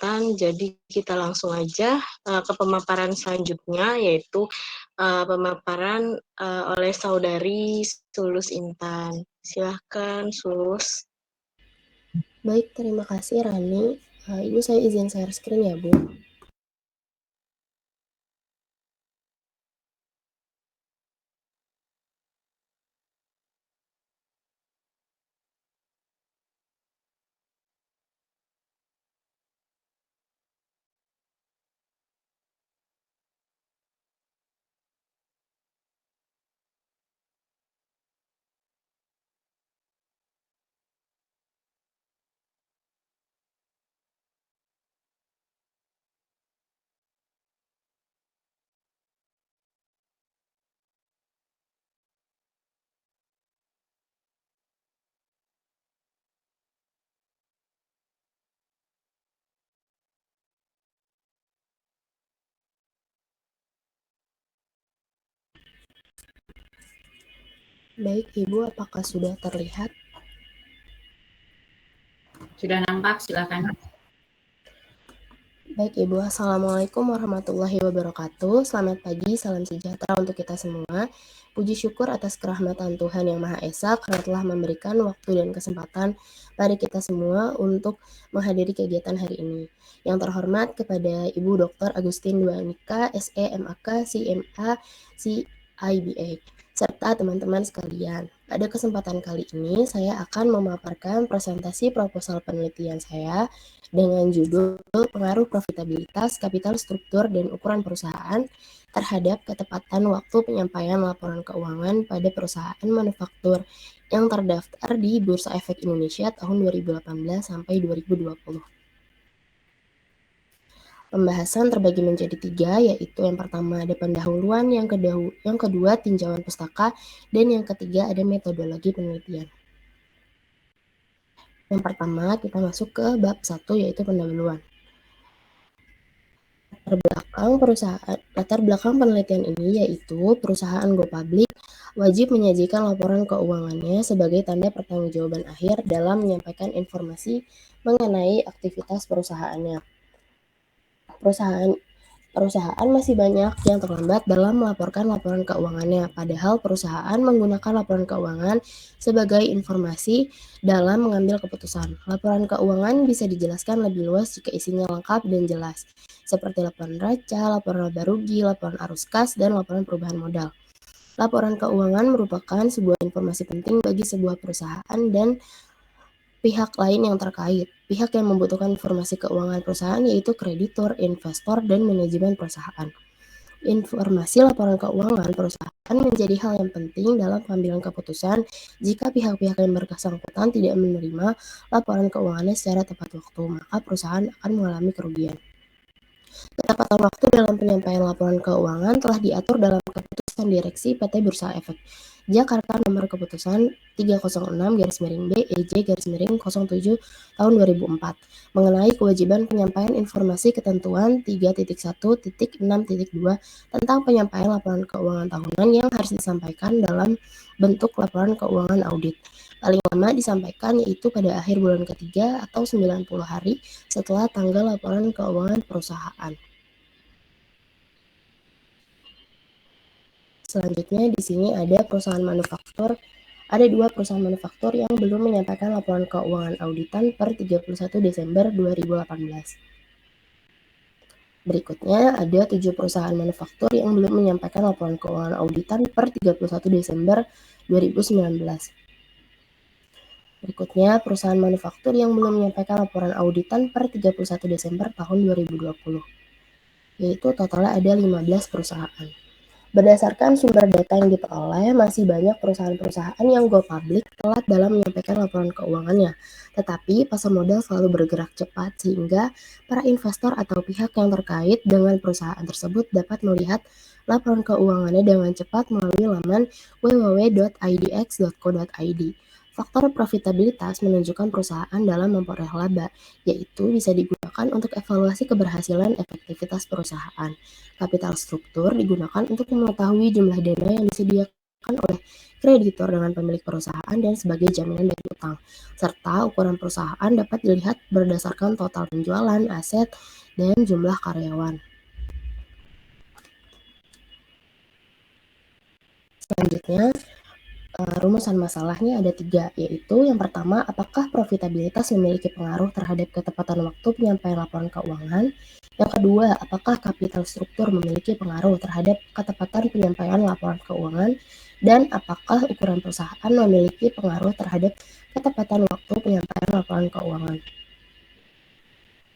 Intan. Jadi kita langsung aja ke pemaparan selanjutnya, yaitu pemaparan oleh saudari Sulus Intan. Silahkan, Sulus. Baik, terima kasih Rani. Ibu saya izin share screen ya, Bu. Baik, Ibu, apakah sudah terlihat? Sudah nampak, silakan. Baik, Ibu. Assalamualaikum warahmatullahi wabarakatuh. Selamat pagi, salam sejahtera untuk kita semua. Puji syukur atas kerahmatan Tuhan Yang Maha Esa karena telah memberikan waktu dan kesempatan pada kita semua untuk menghadiri kegiatan hari ini. Yang terhormat kepada Ibu Dr. Agustin Dwanika, SE, MAK, CMA, CIBA, serta teman-teman sekalian. Pada kesempatan kali ini, saya akan memaparkan presentasi proposal penelitian saya dengan judul Pengaruh Profitabilitas, Kapital Struktur, dan Ukuran Perusahaan terhadap ketepatan waktu penyampaian laporan keuangan pada perusahaan manufaktur yang terdaftar di Bursa Efek Indonesia tahun 2018 sampai 2020. Pembahasan terbagi menjadi 3, yaitu yang pertama ada pendahuluan, yang kedua tinjauan pustaka, dan yang ketiga ada metodologi penelitian. Yang pertama kita masuk ke bab 1, yaitu pendahuluan. Latar belakang penelitian ini yaitu perusahaan go public wajib menyajikan laporan keuangannya sebagai tanda pertanggungjawaban akhir dalam menyampaikan informasi mengenai aktivitas perusahaannya. Perusahaan masih banyak yang terlambat dalam melaporkan laporan keuangannya, padahal perusahaan menggunakan laporan keuangan sebagai informasi dalam mengambil keputusan. Laporan keuangan bisa dijelaskan lebih luas jika isinya lengkap dan jelas, seperti laporan neraca, laporan laba rugi, laporan arus kas, dan laporan perubahan modal. Laporan keuangan merupakan sebuah informasi penting bagi sebuah perusahaan dan pihak lain yang terkait. Pihak yang membutuhkan informasi keuangan perusahaan yaitu kreditur, investor, dan manajemen perusahaan. Informasi laporan keuangan perusahaan menjadi hal yang penting dalam pengambilan keputusan jika pihak-pihak yang bersangkutan tidak menerima laporan keuangannya secara tepat waktu, maka perusahaan akan mengalami kerugian. Ketepatan waktu dalam penyampaian laporan keuangan telah diatur dalam Keputusan Direksi PT Bursa Efek Jakarta Nomor Keputusan 306-BEJ-07 tahun 2004 mengenai kewajiban penyampaian informasi ketentuan 3.1.6.2 tentang penyampaian laporan keuangan tahunan yang harus disampaikan dalam bentuk laporan keuangan audit. Paling lama disampaikan yaitu pada akhir bulan ketiga atau 90 hari setelah tanggal laporan keuangan perusahaan. Selanjutnya di sini ada perusahaan manufaktur. Ada 2 perusahaan manufaktur yang belum menyampaikan laporan keuangan auditan per 31 Desember 2018. Berikutnya ada 7 perusahaan manufaktur yang belum menyampaikan laporan keuangan auditan per 31 Desember 2019. Berikutnya perusahaan manufaktur yang belum menyampaikan laporan auditan per 31 Desember tahun 2020. Yaitu totalnya ada 15 perusahaan. Berdasarkan sumber data yang diperoleh, masih banyak perusahaan-perusahaan yang go public telat dalam menyampaikan laporan keuangannya. Tetapi pasar modal selalu bergerak cepat sehingga para investor atau pihak yang terkait dengan perusahaan tersebut dapat melihat laporan keuangannya dengan cepat melalui laman www.idx.co.id. Faktor profitabilitas menunjukkan perusahaan dalam memperoleh laba, yaitu bisa digunakan untuk evaluasi keberhasilan efektivitas perusahaan. Kapital struktur digunakan untuk mengetahui jumlah dana yang disediakan oleh kreditor dengan pemilik perusahaan dan sebagai jaminan dari utang. Serta ukuran perusahaan dapat dilihat berdasarkan total penjualan, aset, dan jumlah karyawan. Selanjutnya, rumusan masalahnya ada 3, yaitu yang pertama, apakah profitabilitas memiliki pengaruh terhadap ketepatan waktu penyampaian laporan keuangan? Yang kedua, apakah kapital struktur memiliki pengaruh terhadap ketepatan penyampaian laporan keuangan? Dan apakah ukuran perusahaan memiliki pengaruh terhadap ketepatan waktu penyampaian laporan keuangan?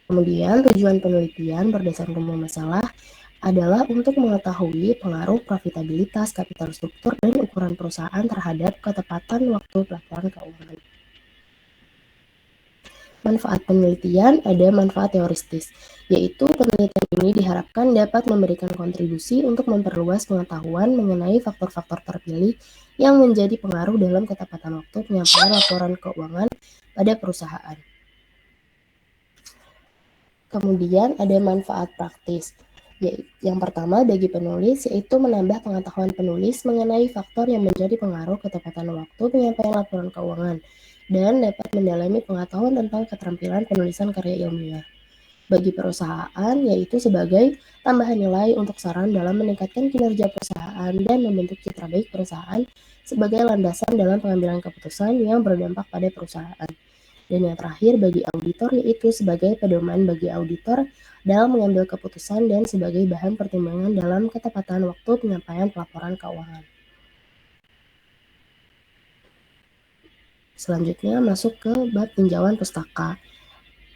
Kemudian, tujuan penelitian berdasarkan rumusan masalah adalah untuk mengetahui pengaruh profitabilitas, kapital struktur, dan ukuran perusahaan terhadap ketepatan waktu laporan keuangan. Manfaat penelitian ada manfaat teoristis, yaitu penelitian ini diharapkan dapat memberikan kontribusi untuk memperluas pengetahuan mengenai faktor-faktor terpilih yang menjadi pengaruh dalam ketepatan waktu penyampaian laporan keuangan pada perusahaan. Kemudian ada manfaat praktis. Yang pertama bagi penulis yaitu menambah pengetahuan penulis mengenai faktor yang menjadi pengaruh ketepatan waktu penyampaian laporan keuangan dan dapat mendalami pengetahuan tentang keterampilan penulisan karya ilmiah. Bagi perusahaan yaitu sebagai tambahan nilai untuk saran dalam meningkatkan kinerja perusahaan dan membentuk citra baik perusahaan sebagai landasan dalam pengambilan keputusan yang berdampak pada perusahaan. Dan yang terakhir bagi auditor yaitu sebagai pedoman bagi auditor dalam mengambil keputusan dan sebagai bahan pertimbangan dalam ketepatan waktu penyampaian pelaporan keuangan. Selanjutnya masuk ke bab tinjauan pustaka,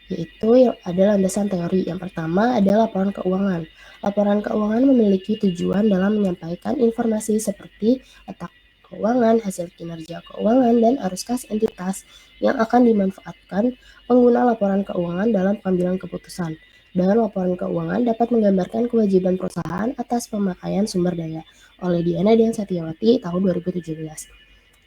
yaitu ada landasan teori. Yang pertama adalah laporan keuangan. Laporan keuangan memiliki tujuan dalam menyampaikan informasi seperti letak keuangan, hasil kinerja keuangan, dan arus kas entitas yang akan dimanfaatkan pengguna laporan keuangan dalam pengambilan keputusan. Dan laporan keuangan dapat menggambarkan kewajiban perusahaan atas pemakaian sumber daya oleh Diana dan Satyawati tahun 2017.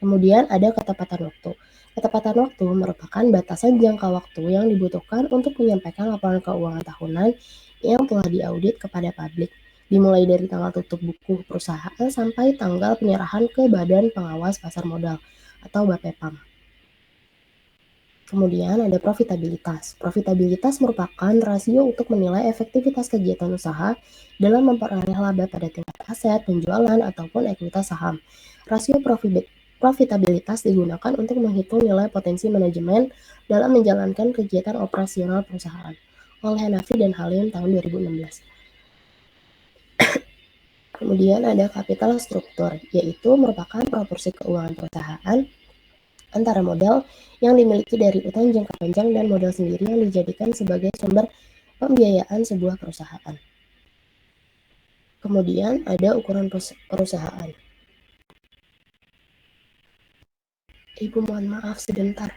Kemudian ada ketepatan waktu. Ketepatan waktu merupakan batasan jangka waktu yang dibutuhkan untuk menyampaikan laporan keuangan tahunan yang telah diaudit kepada publik, dimulai dari tanggal tutup buku perusahaan sampai tanggal penyerahan ke Badan Pengawas Pasar Modal atau BAPEPAM. Kemudian ada profitabilitas. Profitabilitas merupakan rasio untuk menilai efektivitas kegiatan usaha dalam memperoleh laba pada tingkat aset, penjualan, ataupun ekuitas saham. Rasio profitabilitas digunakan untuk menghitung nilai potensi manajemen dalam menjalankan kegiatan operasional perusahaan oleh Hanafi dan Halim tahun 2016. Kemudian ada kapital struktur, yaitu merupakan proporsi keuangan perusahaan antara modal yang dimiliki dari utang jangka panjang dan modal sendiri yang dijadikan sebagai sumber pembiayaan sebuah perusahaan. Kemudian ada ukuran perusahaan. Ibu mohon maaf sebentar.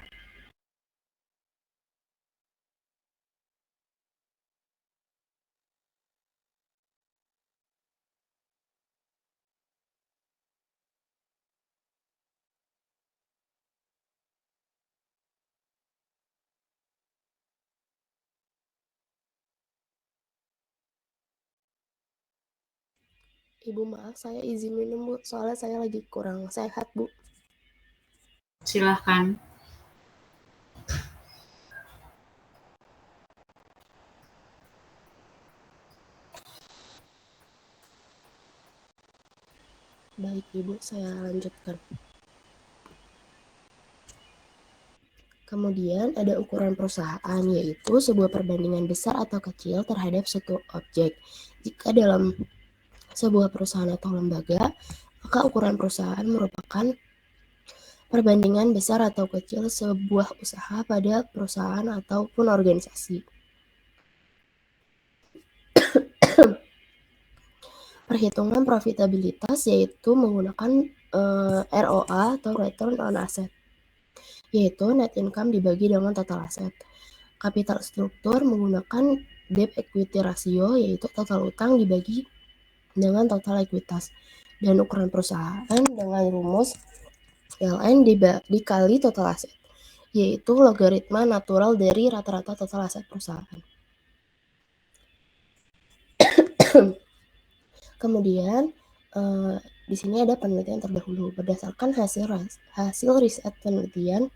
Ibu maaf, saya izin minum Bu, soalnya saya lagi kurang sehat Bu. Silahkan. Baik Ibu, saya lanjutkan. Kemudian ada ukuran perusahaan, yaitu sebuah perbandingan besar atau kecil terhadap suatu objek. Jika dalam sebuah perusahaan atau lembaga, maka ukuran perusahaan merupakan perbandingan besar atau kecil sebuah usaha pada perusahaan ataupun organisasi. Perhitungan profitabilitas yaitu menggunakan ROA atau Return on Asset, yaitu net income dibagi dengan total aset. Kapital struktur menggunakan debt equity ratio, yaitu total utang dibagi dengan total ekuitas. Dan ukuran perusahaan dengan rumus LN dikali total aset, yaitu logaritma natural dari rata-rata total aset perusahaan. Kemudian Di sini ada penelitian terdahulu. Berdasarkan hasil riset penelitian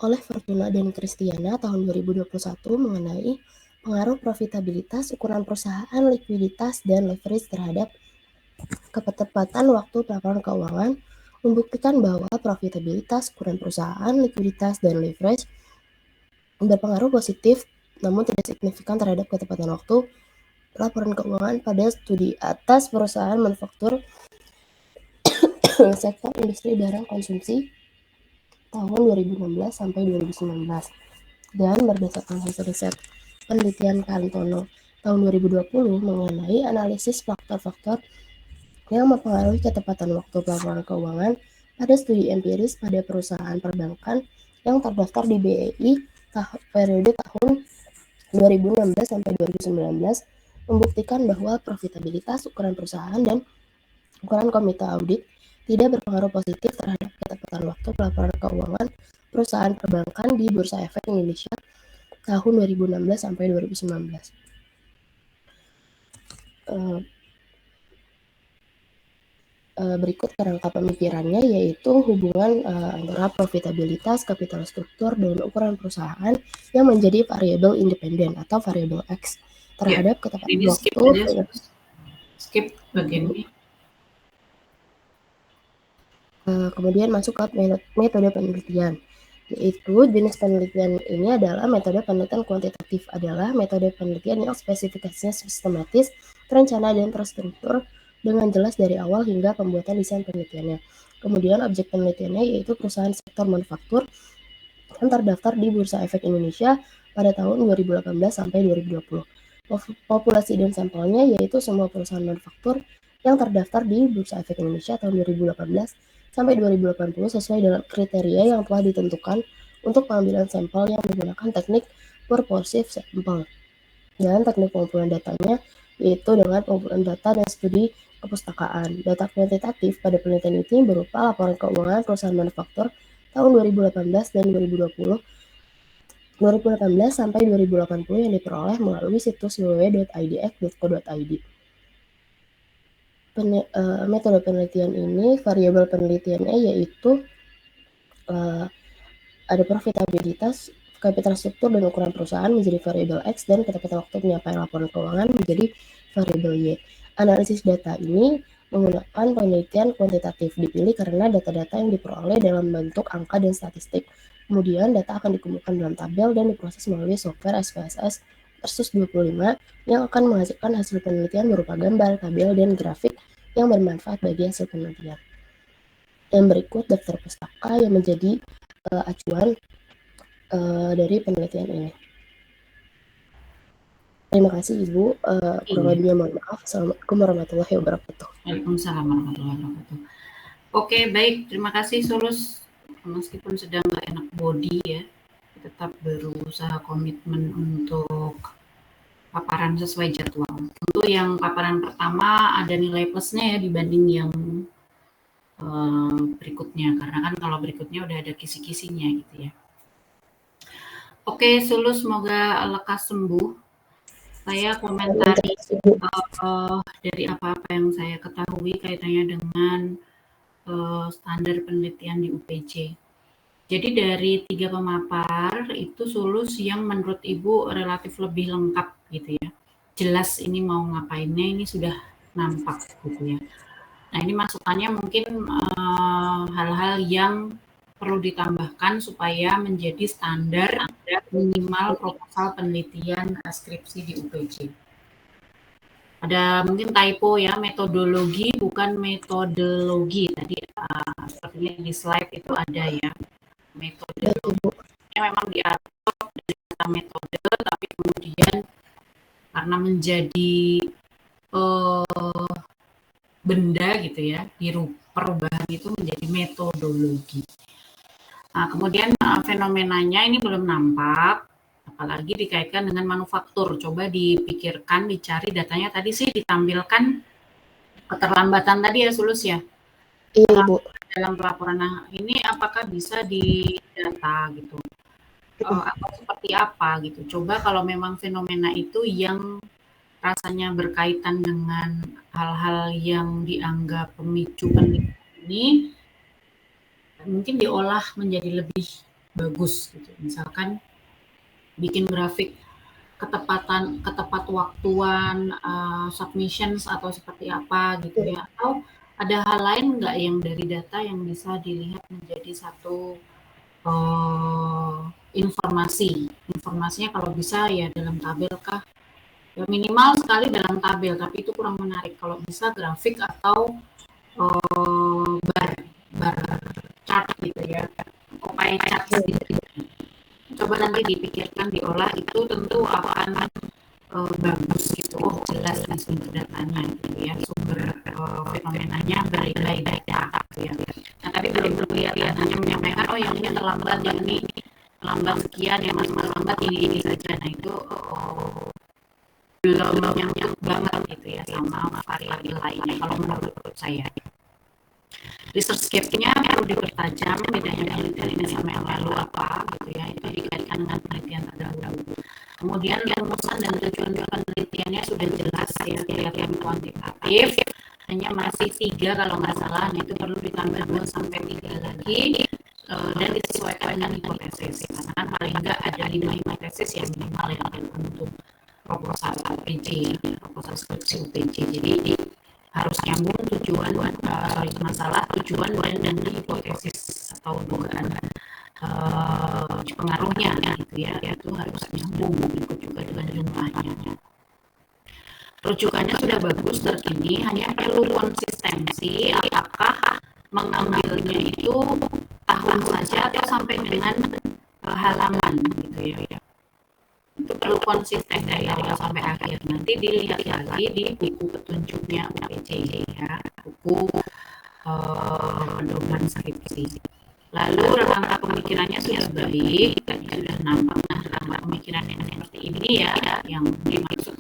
oleh Fortuna dan Christiana tahun 2021 mengenai pengaruh profitabilitas, ukuran perusahaan, likuiditas, dan leverage terhadap ketepatan waktu pelaporan keuangan, membuktikan bahwa profitabilitas, ukuran perusahaan, likuiditas, dan leverage berpengaruh positif namun tidak signifikan terhadap ketepatan waktu laporan keuangan pada studi atas perusahaan manufaktur sektor industri barang konsumsi tahun 2016 sampai 2019. Dan berdasarkan hasil riset penelitian Kantono tahun 2020 mengenai analisis faktor-faktor yang mempengaruhi ketepatan waktu pelaporan keuangan pada studi empiris pada perusahaan perbankan yang terdaftar di BEI periode tahun 2016 sampai 2019 membuktikan bahwa profitabilitas, ukuran perusahaan, dan ukuran komite audit tidak berpengaruh positif terhadap ketepatan waktu pelaporan keuangan perusahaan perbankan di Bursa Efek Indonesia tahun 2016 sampai 2019. Berikut kerangka pemikirannya yaitu hubungan antara profitabilitas, kapital struktur, dan ukuran perusahaan yang menjadi variabel independen atau variabel X terhadap ketepatan Ini waktu. skip aja, skip bagian ini. Kemudian masuk ke metode penelitian, yaitu jenis penelitian ini adalah metode penelitian kuantitatif, adalah metode penelitian yang spesifikasinya sistematis, terencana, dan terstruktur dengan jelas dari awal hingga pembuatan desain penelitiannya. Kemudian objek penelitiannya yaitu perusahaan sektor manufaktur yang terdaftar di Bursa Efek Indonesia pada tahun 2018 sampai 2020. Populasi dan sampelnya yaitu semua perusahaan manufaktur yang terdaftar di Bursa Efek Indonesia tahun 2018 sampai 2080 sesuai dengan kriteria yang telah ditentukan untuk pengambilan sampel yang menggunakan teknik purposive sample. Dan teknik pengumpulan datanya yaitu dengan pengumpulan data dan studi kepustakaan. Data kuantitatif pada penelitian ini berupa laporan keuangan perusahaan manufaktur tahun 2018 dan 2020 sampai 2080 yang diperoleh melalui situs www.idf.co.id. Metode penelitian ini, variabel penelitiannya yaitu ada profitabilitas, kapital struktur, dan ukuran perusahaan menjadi variabel X, dan ketepatan waktu penyampaian laporan keuangan menjadi variabel Y. Analisis data ini menggunakan penelitian kuantitatif, dipilih karena data-data yang diperoleh dalam bentuk angka dan statistik. Kemudian data akan dikumpulkan dalam tabel dan diproses melalui software SPSS Versus 25 yang akan menghasilkan hasil penelitian berupa gambar, tabel, dan grafik yang bermanfaat bagi hasil penelitian. Dan berikut daftar pustaka yang menjadi acuan dari penelitian ini. Terima kasih Ibu. Kurang lebihnya mohon maaf. Assalamualaikum warahmatullahi wabarakatuh. Waalaikumsalam warahmatullahi wabarakatuh. Oke, baik. Terima kasih Solus. Meskipun sedang nggak enak body ya, tetap berusaha komitmen untuk paparan sesuai jadwal. Tentu yang paparan pertama ada nilai plusnya ya dibanding yang berikutnya, karena kan kalau berikutnya udah ada kisi-kisinya gitu ya. Oke, Solus, semoga lekas sembuh. Saya komentari dari apa-apa yang saya ketahui kaitannya dengan standar penelitian di UPJ. Jadi dari 3 pemapar itu Solus yang menurut Ibu relatif lebih lengkap gitu ya. Jelas ini mau ngapainnya ini sudah nampak gitu ya. Nah ini masukannya mungkin hal-hal yang perlu ditambahkan supaya menjadi standar minimal proposal penelitian skripsi di UPJ. Ada mungkin typo ya, metodologi bukan metodologi. Tadi sepertinya di slide itu ada ya. Metodologinya memang diatur dari kata metode, tapi kemudian karena menjadi benda gitu ya, perubahan itu menjadi metodologi. Nah, kemudian fenomenanya ini belum nampak, apalagi dikaitkan dengan manufaktur. Coba dipikirkan, dicari datanya. Tadi sih ditampilkan keterlambatan tadi ya, Sulus ya? Iya, Bu. Dalam pelaporan. Nah, ini apakah bisa didata gitu? Atau seperti apa gitu? Coba kalau memang fenomena itu yang rasanya berkaitan dengan hal-hal yang dianggap pemicu penelitian ini, mungkin diolah menjadi lebih bagus gitu. Misalkan bikin grafik ketepat waktuan submissions atau seperti apa gitu ya, atau ada hal lain nggak yang dari data yang bisa dilihat menjadi satu informasinya kalau bisa ya dalam tabel kah, ya minimal sekali dalam tabel, tapi itu kurang menarik. Kalau bisa grafik atau bar chart gitu ya, pie chart gitu. Coba nanti dipikirkan, diolah, itu tentu akan bagus gitu. Oh jelas nih sumber datanya gitu ya, sumber fenomenanya dari data gitu ya. Nah tapi belum lihat hanya menyampaikan oh yang ini terlambat, yang ini terlambat sekian, yang masih terlambat ini saja. Nah itu belum nyambung banget gitu ya sama variabel lainnya kalau menurut saya. Research gap-nya perlu dipertajam, bedanya penelitian ini sama yang lalu apa gitu ya, itu dikaitkan dengan penelitian terdahulu. Kemudian rumusan dan tujuan penelitiannya sudah jelas ya, kelihatan kuantitatif, hanya masih 3 kalau nggak salah, itu perlu ditambah 2 sampai 3 lagi dan disesuaikan dengan hipotesis, karena paling nggak ada 5 hipotesis yang minimal yang untuk proposal UPJ, proposal skripsi UPJ. Jadi harus nyambung tujuan masalah tujuan dan hipotesis atau dugaan pengaruhnya gitu ya, itu harus nyambung gitu juga dengan jumlahnya. Rujukannya sudah bagus terkini, hanya perlu konsistensi apakah mengambilnya itu tahun saja atau sampai dengan halaman gitu ya. Itu perlu konsisten dari awal sampai akhir. Nanti dilihat lagi di buku petunjuknya UPJ ya, buku pedoman skripsi. Lalu rangka pemikirannya sudah baik, tadi sudah nampak. Nah, rangka pemikiran yang seperti ini ya, yang dimaksud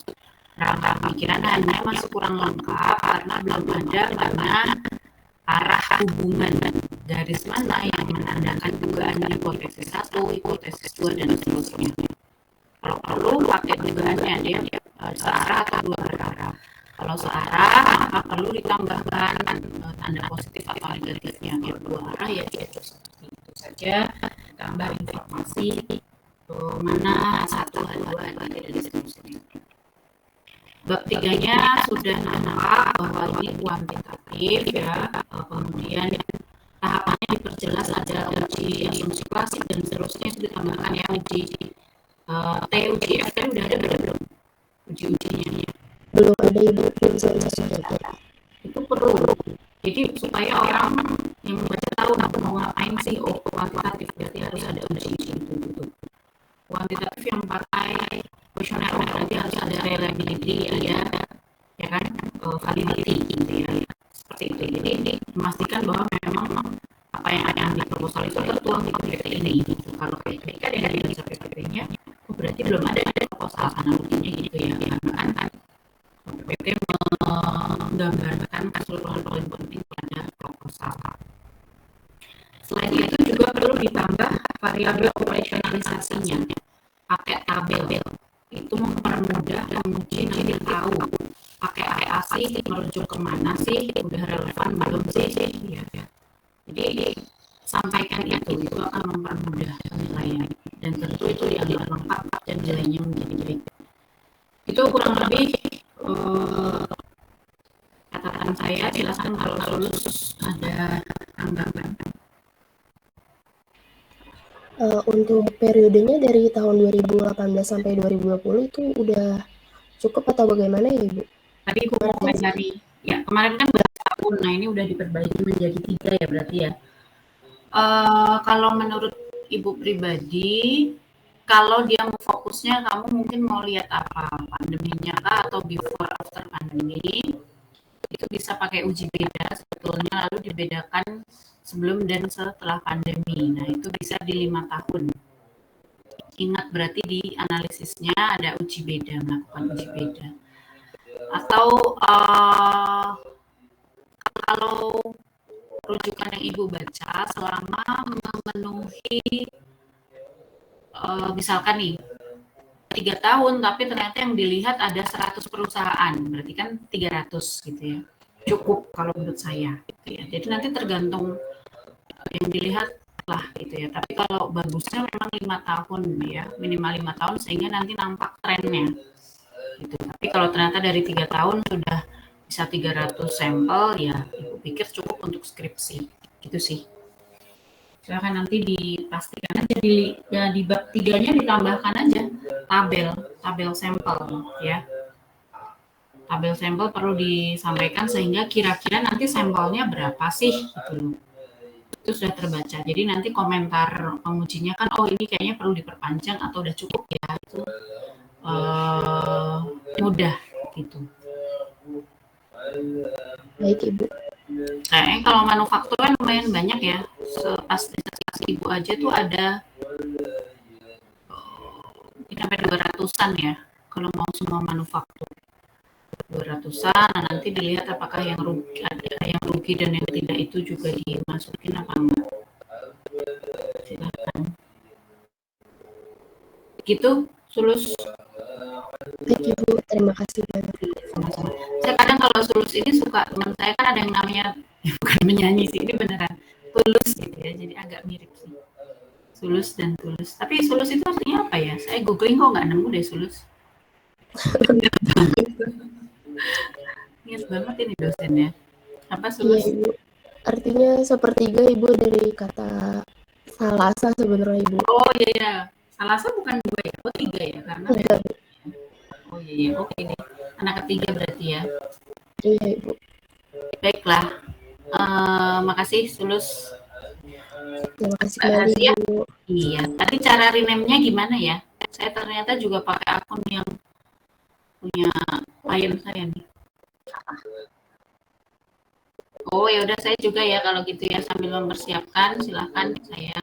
rangka pemikiran hanya masih kurang lengkap karena belum ada mana arah hubungan garis mana yang menandakan dugaan hipotesis 1, hipotesis 2 dan seterusnya. Kalau perlu pakai dugaannya dia searah atau 2 arah. Kalau searah maka perlu ditambahkan tanda positif atau negatifnya. Kalau 2 arah ya seperti itu saja, tambah informasi mana 1, 2, 3 dan seterusnya. Bab 3-nya sudah nampak bahwa ini kuantitatif ya, kemudian tahapannya diperjelas, ada uji asumsi klasik dan seterusnya, itu ditambahkan ya uji uji FT udah ada belum? Uji-ujinya Belum ada ibu, belum sudah. Itu perlu. Jadi supaya orang yang membaca tahu mau ngapain sih. Oh kuantitatif berarti harus ada uji-uji itu. Kuantitatif yang pakai kuesioner berarti harus ada reliability, ya kan, validity gitu ya. Seperti itu. Jadi memastikan bahwa memang apa yang ada di proposal itu tertuang di PPT ini. Kalau PPT kan yang ada di PPT-nya, berarti belum ada proposal, analoginya gitu ya, karena kan PPT menggambarkan keseluruhan poin penting pada proposal. Selain itu juga perlu ditambah variabel operasionalisasinya, pakai tabel, itu mempermudah penguji nanti tahu pakai asih merujuk kemana sih, udah relevan belum sih ya. Jadi sampaikan itu akan mempermudah penilaian dan tentu itu dianggap lengkap dan nilainya menjadi baik. Itu kurang lebih catatan saya. Silakan kalau lulus ada tanggapan. Untuk periodenya dari tahun 2018 sampai 2020 itu udah cukup atau bagaimana ya Ibu? Tadi aku mau komentari, ya kemarin kan tahun, nah ini udah diperbaiki menjadi 3 ya berarti ya. Kalau menurut Ibu pribadi, kalau dia mau fokusnya, kamu mungkin mau lihat apa? Pandeminya kah atau before after pandemi? Itu bisa pakai uji beda sebetulnya, lalu dibedakan sebelum dan setelah pandemi. Nah itu bisa di 5 tahun. Ingat berarti di analisisnya ada uji beda, melakukan uji beda. Atau kalau rujukan yang Ibu baca selama memenuhi misalkan nih 3 tahun, tapi ternyata yang dilihat ada 100 perusahaan, berarti kan 300 gitu ya. Cukup kalau menurut saya. Gitu ya. Jadi nanti tergantung yang dilihat lah gitu ya. Tapi kalau bagusnya memang 5 tahun ya, minimal 5 tahun sehingga nanti nampak trennya. Gitu. Tapi kalau ternyata dari 3 tahun sudah bisa 300 sampel, ya Ibu pikir cukup untuk skripsi. Gitu sih. Silahkan nanti dipastikan aja di bab 3-nya ditambahkan aja tabel sampel ya. Tabel sampel perlu disampaikan sehingga kira-kira nanti sampelnya berapa sih gitu loh. Itu sudah terbaca. Jadi nanti komentar pengujinya kan, oh ini kayaknya perlu diperpanjang atau udah cukup ya, itu mudah gitu. Baik Ibu. Kayaknya kalau manufaktur kan lumayan banyak ya. Pas Ibu aja tuh ada sampai 200-an ya. Kalau mau semua manufaktur 200-an, nah nanti dilihat apakah yang rugi, ada yang rugi dan yang tidak itu juga dimasukin apa enggak. Silakan. Gitu, Sulus. Baik Ibu, terima kasih banyak. Sama-sama. Saya kadang kalau Sulus ini suka, teman saya kan ada yang namanya, bukan menyanyi sih, ini beneran Tulus gitu ya, jadi agak mirip sih. Sulus dan Tulus. Tapi Sulus itu artinya apa ya? Saya googling kok nggak nemu deh Sulus. Ingat banget ini dosennya. Apa Sulus? Iya Ibu. Artinya sepertiga Ibu dari kata salasa sebenarnya Ibu. Oh iya ya. Salasa bukan 2 ya? Oh 3 ya? Karena Enggak. oh iya, oke deh. Anak ketiga berarti ya. Iya Ibu. Baiklah. Makasih Sulus. Terima kasih kembali Ibu. Iya. Tadi cara rename-nya gimana ya? Saya ternyata juga pakai akun yang punya klien saya nih. Oh ya udah, saya juga ya kalau gitu ya, sambil mempersiapkan silahkan saya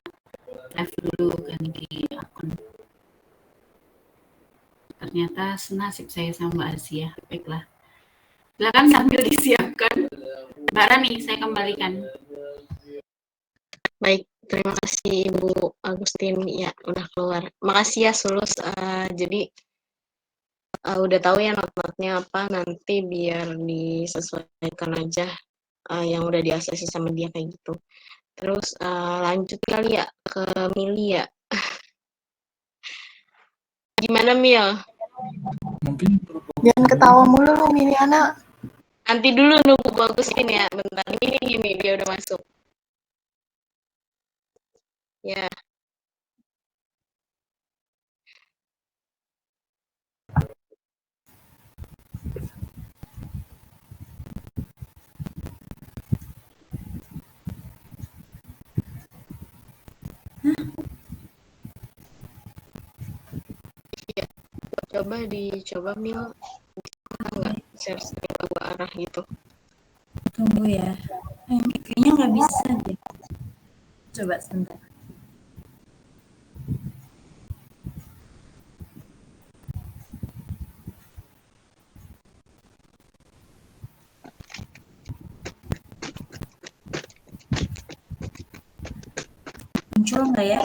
live dulu ganti akun. Ternyata senasib saya sama Mbak Asia. Baiklah. Silakan sambil disiapkan. Mbak Rani, saya kembalikan. Baik, terima kasih Ibu Agustin. Ya, udah keluar. Makasih ya Sulus. Jadi udah tahu ya not-notnya apa, nanti biar disesuaikan aja yang udah di-ACC sama dia kayak gitu. Terus lanjut kali ya ke Mili ya. Gimana Mil? Mungkin Jangan ketawa mulu lu Miliana. Nanti dulu nunggu Agustin ya. Bentar, ini gini, dia udah masuk. Ya. Ya. Dicoba Mil. Nggak share screen dua arah gitu. Tunggu ya. Kayaknya nggak bisa deh. Coba sebentar. Muncul nggak ya?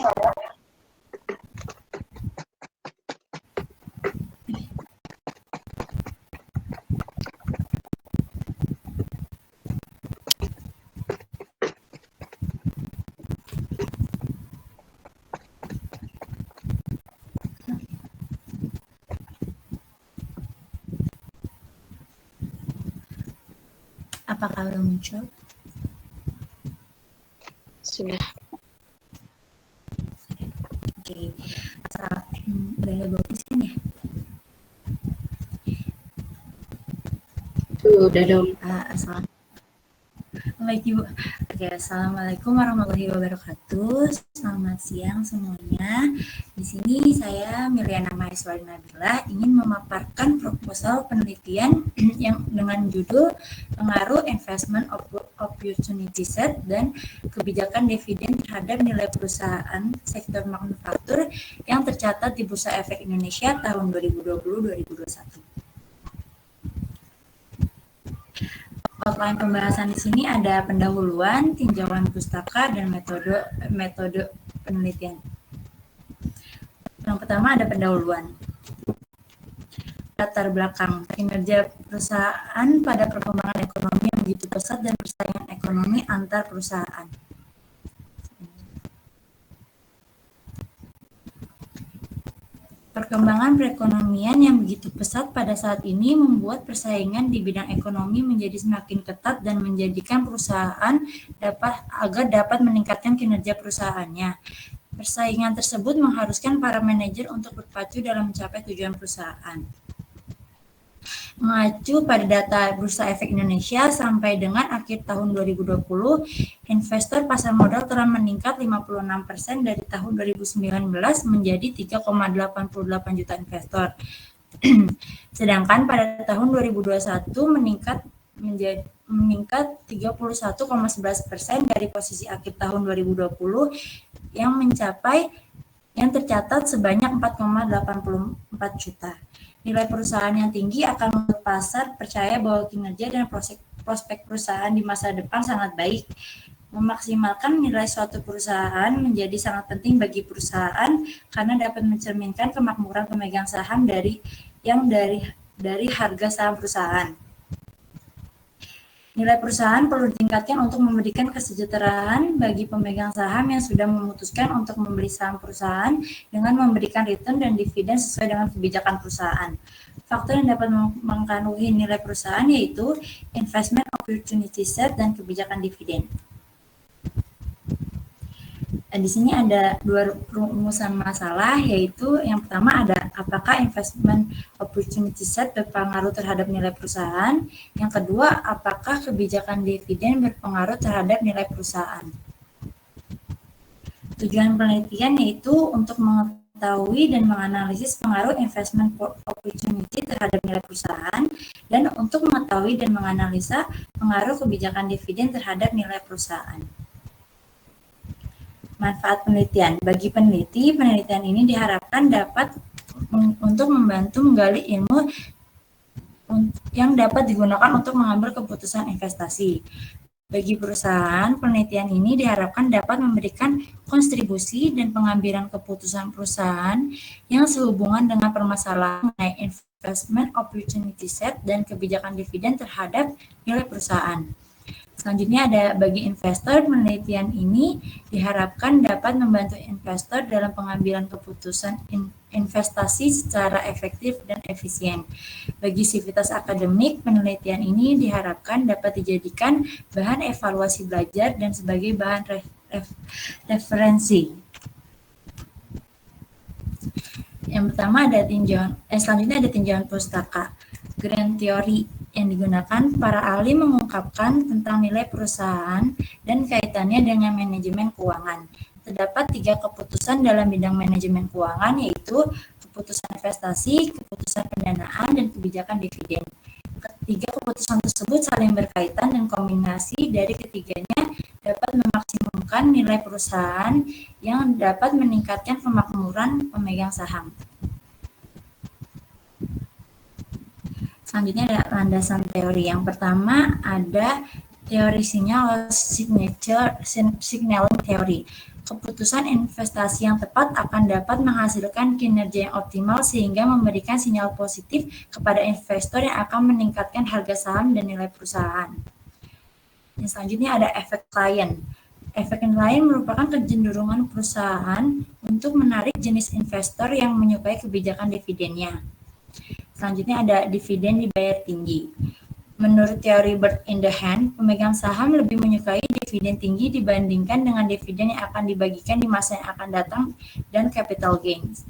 Apakah udah muncul? Sudah. Oke. Udah bagus kan ya? Tuh, udah dong. Assalamualaikum. Oke, assalamualaikum warahmatullahi wabarakatuh. Selamat siang semuanya. Di sini saya Miliana Maheswari Nabila ingin memaparkan proposal penelitian yang dengan judul pengaruh investment opportunity set dan kebijakan dividen terhadap nilai perusahaan sektor manufaktur yang tercatat di Bursa Efek Indonesia tahun 2020-2021. Outline pembahasan di sini ada pendahuluan, tinjauan pustaka, dan metode penelitian. Yang pertama ada pendahuluan. latar belakang kinerja perusahaan pada perkembangan ekonomi yang begitu pesat dan persaingan ekonomi antar perusahaan. Perkembangan perekonomian yang begitu pesat pada saat ini membuat persaingan di bidang ekonomi menjadi semakin ketat dan menjadikan perusahaan agar dapat meningkatkan kinerja perusahaannya. Persaingan tersebut mengharuskan para manajer untuk berpacu dalam mencapai tujuan perusahaan. Mengacu pada data Bursa Efek Indonesia sampai dengan akhir tahun 2020, investor pasar modal telah meningkat 56% dari tahun 2019 menjadi 3,88 juta investor. Sedangkan pada tahun 2021 meningkat 31,11% dari posisi akhir tahun 2020 yang tercatat sebanyak 4,84 juta. Nilai perusahaan yang tinggi akan membuat pasar percaya bahwa kinerja dan prospek perusahaan di masa depan sangat baik. Memaksimalkan nilai suatu perusahaan menjadi sangat penting bagi perusahaan karena dapat mencerminkan kemakmuran pemegang saham dari harga saham perusahaan. Nilai perusahaan perlu ditingkatkan untuk memberikan kesejahteraan bagi pemegang saham yang sudah memutuskan untuk membeli saham perusahaan dengan memberikan return dan dividen sesuai dengan kebijakan perusahaan. Faktor yang dapat mempengaruhi nilai perusahaan yaitu investment opportunity set dan kebijakan dividen. Di sini ada dua rumusan masalah, yaitu yang pertama ada apakah investment opportunity set berpengaruh terhadap nilai perusahaan. Yang kedua, apakah kebijakan dividen berpengaruh terhadap nilai perusahaan. Tujuan penelitian yaitu untuk mengetahui dan menganalisis pengaruh investment opportunity terhadap nilai perusahaan dan untuk mengetahui dan menganalisa pengaruh kebijakan dividen terhadap nilai perusahaan. Manfaat penelitian. Bagi peneliti, penelitian ini diharapkan dapat untuk membantu menggali ilmu yang dapat digunakan untuk mengambil keputusan investasi. Bagi perusahaan, penelitian ini diharapkan dapat memberikan kontribusi dan pengambilan keputusan perusahaan yang sehubungan dengan permasalahan mengenai investment opportunity set dan kebijakan dividen terhadap nilai perusahaan. Selanjutnya ada bagi investor, penelitian ini diharapkan dapat membantu investor dalam pengambilan keputusan investasi secara efektif dan efisien. Bagi sivitas akademik, penelitian ini diharapkan dapat dijadikan bahan evaluasi belajar dan sebagai bahan referensi. Yang pertama ada selanjutnya ada tinjauan pustaka. Grand Theory yang digunakan para ahli mengungkapkan tentang nilai perusahaan dan kaitannya dengan manajemen keuangan. Terdapat 3 keputusan dalam bidang manajemen keuangan, yaitu keputusan investasi, keputusan pendanaan, dan kebijakan dividen. Ketiga keputusan tersebut saling berkaitan dan kombinasi dari ketiganya dapat memaksimumkan nilai perusahaan yang dapat meningkatkan kemakmuran pemegang saham. Selanjutnya ada landasan teori. Yang pertama ada teori signaling theory. Keputusan investasi yang tepat akan dapat menghasilkan kinerja yang optimal sehingga memberikan sinyal positif kepada investor yang akan meningkatkan harga saham dan nilai perusahaan. Yang selanjutnya ada efek klien. Efek klien merupakan kecenderungan perusahaan untuk menarik jenis investor yang menyukai kebijakan dividennya. Selanjutnya ada dividen dibayar tinggi. Menurut teori bird in the hand, pemegang saham lebih menyukai dividen tinggi dibandingkan dengan dividen yang akan dibagikan di masa yang akan datang dan capital gains.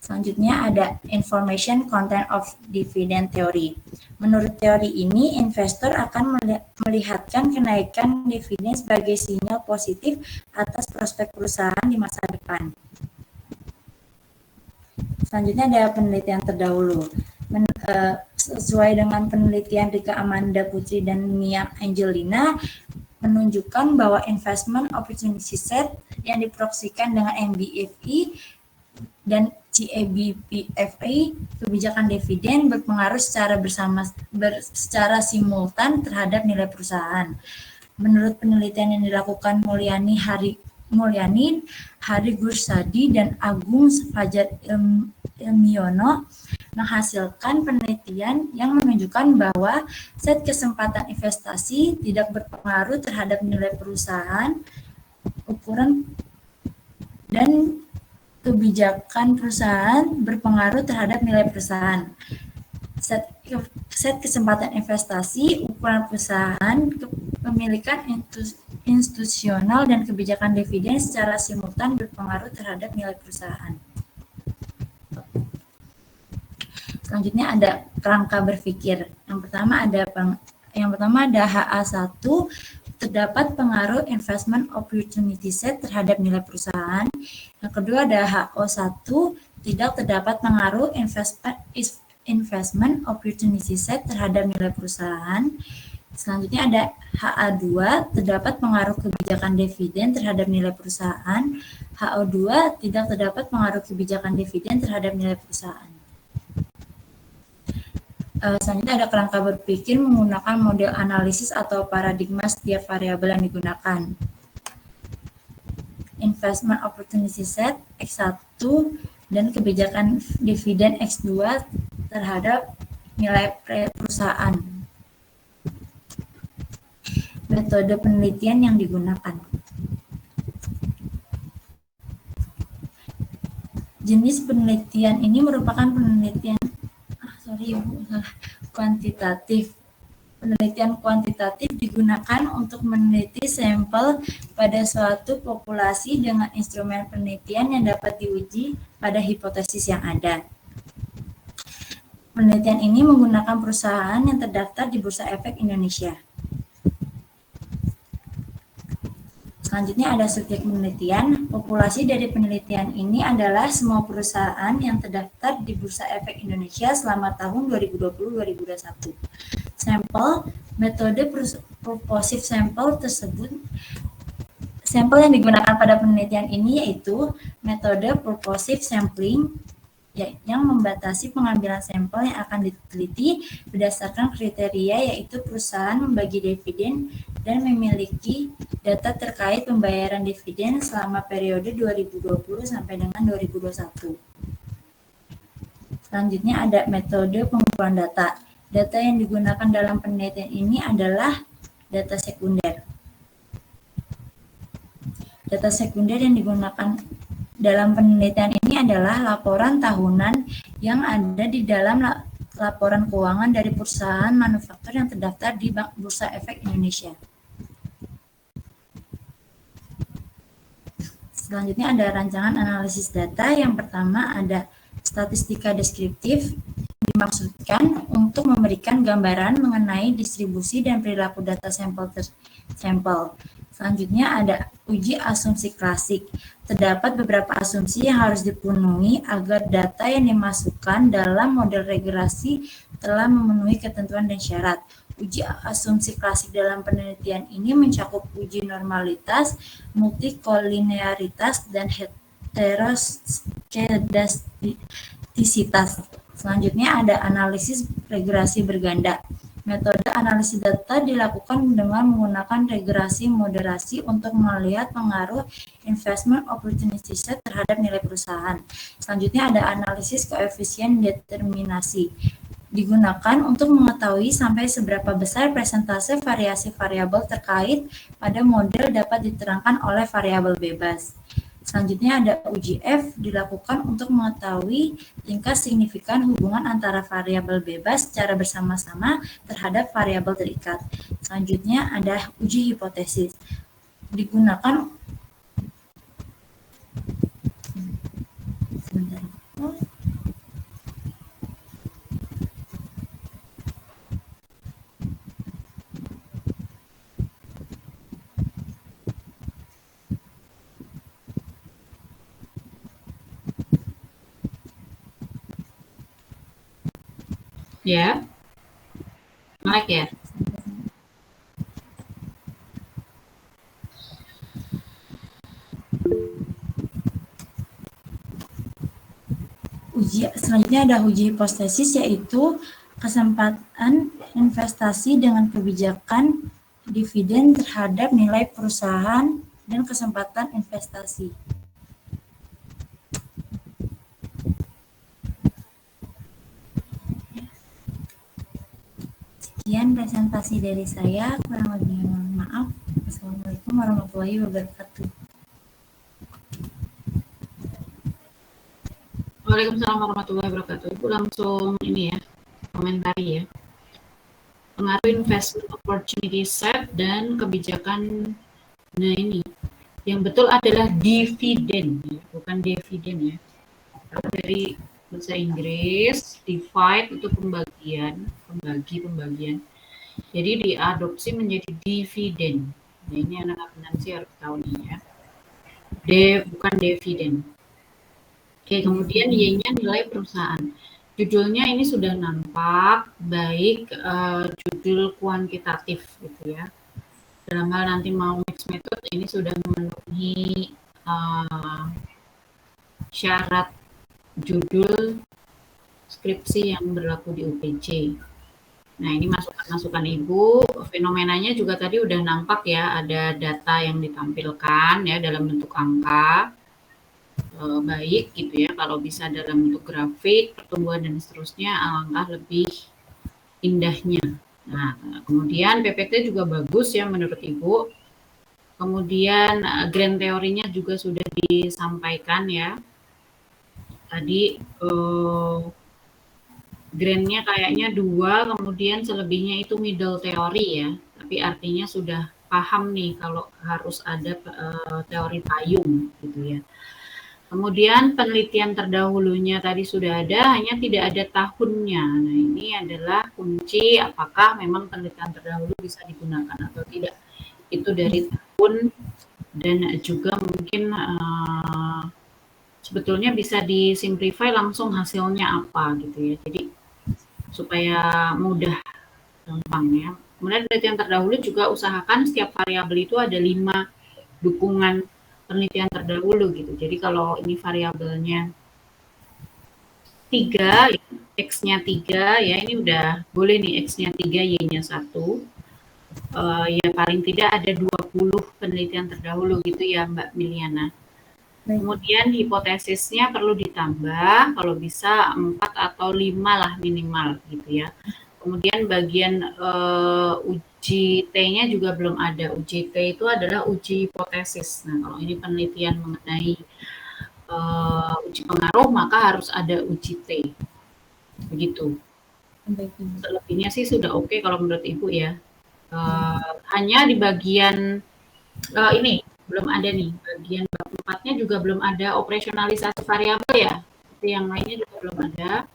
Selanjutnya ada information content of dividend theory. Menurut teori ini, investor akan melihatkan kenaikan dividen sebagai sinyal positif atas prospek perusahaan di masa depan. Selanjutnya ada penelitian terdahulu. Sesuai dengan penelitian Rika Amanda Putri dan Mia Angelina menunjukkan bahwa investment opportunity set yang diproyeksikan dengan NBFI dan CABPFA kebijakan dividen berpengaruh secara simultan terhadap nilai perusahaan. Menurut penelitian yang dilakukan Mulyani, Hari Gursadi dan Agung Fajar Ilmiono, menghasilkan penelitian yang menunjukkan bahwa set kesempatan investasi tidak berpengaruh terhadap nilai perusahaan, ukuran dan kebijakan perusahaan berpengaruh terhadap nilai perusahaan. Set kesempatan investasi, ukuran perusahaan, kepemilikan institusional, dan kebijakan dividen secara simultan berpengaruh terhadap nilai perusahaan. Selanjutnya ada kerangka berpikir. Yang pertama ada HA1, terdapat pengaruh investment opportunity set terhadap nilai perusahaan. Yang kedua ada HO1, tidak terdapat pengaruh investment opportunity set terhadap nilai perusahaan. Selanjutnya ada HA2, terdapat pengaruh kebijakan dividen terhadap nilai perusahaan. HO2, tidak terdapat pengaruh kebijakan dividen terhadap nilai perusahaan. Selanjutnya ada kerangka berpikir menggunakan model analisis atau paradigma setiap variabel yang digunakan. Investment opportunity set X1 dan kebijakan dividen X2 terhadap nilai perusahaan. Metode penelitian yang digunakan. Jenis penelitian ini merupakan penelitian kuantitatif. Penelitian kuantitatif digunakan untuk meneliti sampel pada suatu populasi dengan instrumen penelitian yang dapat diuji pada hipotesis yang ada. Penelitian ini menggunakan perusahaan yang terdaftar di Bursa Efek Indonesia. Selanjutnya ada subjek penelitian. Populasi dari penelitian ini adalah semua perusahaan yang terdaftar di Bursa Efek Indonesia selama tahun 2020-2021. Sampel, metode proposif sampel tersebut, sampel yang digunakan pada penelitian ini yaitu metode proposif sampling, yang membatasi pengambilan sampel yang akan diteliti berdasarkan kriteria yaitu perusahaan membagi dividen dan memiliki data terkait pembayaran dividen selama periode 2020 sampai dengan 2021. Selanjutnya ada metode pengumpulan data. Data yang digunakan dalam penelitian ini adalah data sekunder. Data sekunder yang digunakan dalam penelitian ini adalah laporan tahunan yang ada di dalam laporan keuangan dari perusahaan manufaktur yang terdaftar di Bursa Efek Indonesia. Selanjutnya ada rancangan analisis data. Yang pertama ada statistika deskriptif, dimaksudkan untuk memberikan gambaran mengenai distribusi dan perilaku data sampel. Selanjutnya ada uji asumsi klasik. Terdapat beberapa asumsi yang harus dipenuhi agar data yang dimasukkan dalam model regresi telah memenuhi ketentuan dan syarat. Uji asumsi klasik dalam penelitian ini mencakup uji normalitas, multikolinearitas, dan heteroskedastisitas. Selanjutnya ada analisis regresi berganda. Metode analisis data dilakukan dengan menggunakan regresi moderasi untuk melihat pengaruh investment opportunity set terhadap nilai perusahaan. Selanjutnya ada analisis koefisien determinasi. Digunakan untuk mengetahui sampai seberapa besar persentase variasi variabel terkait pada model dapat diterangkan oleh variabel bebas. Selanjutnya ada uji F, dilakukan untuk mengetahui tingkat signifikan hubungan antara variabel bebas secara bersama-sama terhadap variabel terikat. Selanjutnya ada uji hipotesis. Digunakan Ya, naik ya. Selanjutnya ada uji hipotesis, yaitu kesempatan investasi dengan kebijakan dividen terhadap nilai perusahaan dan kesempatan investasi. Sekian presentasi dari saya, kurang lebihnya mohon maaf. Wassalamualaikum warahmatullahi wabarakatuh. Waalaikumsalam warahmatullahi wabarakatuh. Ibu langsung ini ya, komentari ya. Pengaruh investment opportunity set dan kebijakan. Nah ini, yang betul adalah dividen, bukan dividen ya. Karena dari bahasa Inggris, divide itu pembagian, pembagian. Jadi diadopsi menjadi dividen. Nah ini anak-anak finansi harus tahu nih ya. Bukan dividen. Oke, kemudian Y-nya nilai perusahaan. Judulnya ini sudah nampak, baik judul kuantitatif gitu ya. Dalam hal nanti mau mix method ini sudah memenuhi syarat judul skripsi yang berlaku di UPJ. Nah ini masukan-masukan Ibu, fenomenanya juga tadi udah nampak ya, ada data yang ditampilkan ya dalam bentuk angka. Baik gitu ya, kalau bisa dalam bentuk grafik, pertumbuhan dan seterusnya, alangkah lebih indahnya. Nah, kemudian PPT juga bagus ya menurut Ibu. Kemudian grand teorinya juga sudah disampaikan ya. Tadi grandnya kayaknya 2, kemudian selebihnya itu middle teori ya. Tapi artinya sudah paham nih kalau harus ada teori payung gitu ya. Kemudian penelitian terdahulunya tadi sudah ada, hanya tidak ada tahunnya. Nah ini adalah kunci apakah memang penelitian terdahulu bisa digunakan atau tidak. Itu dari tahun dan juga mungkin sebetulnya bisa disimplify langsung hasilnya apa gitu ya. Jadi supaya mudah, gampang ya. Kemudian penelitian terdahulu juga usahakan setiap variabel itu ada 5 dukungan penelitian terdahulu gitu. Jadi kalau ini variabelnya 3, X-nya 3 ya ini udah boleh nih X-nya 3, Y-nya 1. Ya paling tidak ada 20 penelitian terdahulu gitu ya Mbak Miliana. Kemudian hipotesisnya perlu ditambah, kalau bisa 4 atau 5 lah minimal gitu ya. Kemudian bagian uji T-nya juga belum ada. Uji T itu adalah uji hipotesis. Nah, kalau ini penelitian mengenai uji pengaruh, maka harus ada uji T. Begitu. Selebihnya sih sudah oke kalau menurut Ibu ya. Hanya di bagian ini belum ada nih. Bagian bab 4-nya juga belum ada operasionalisasi variabel ya. Tapi yang lainnya juga belum ada.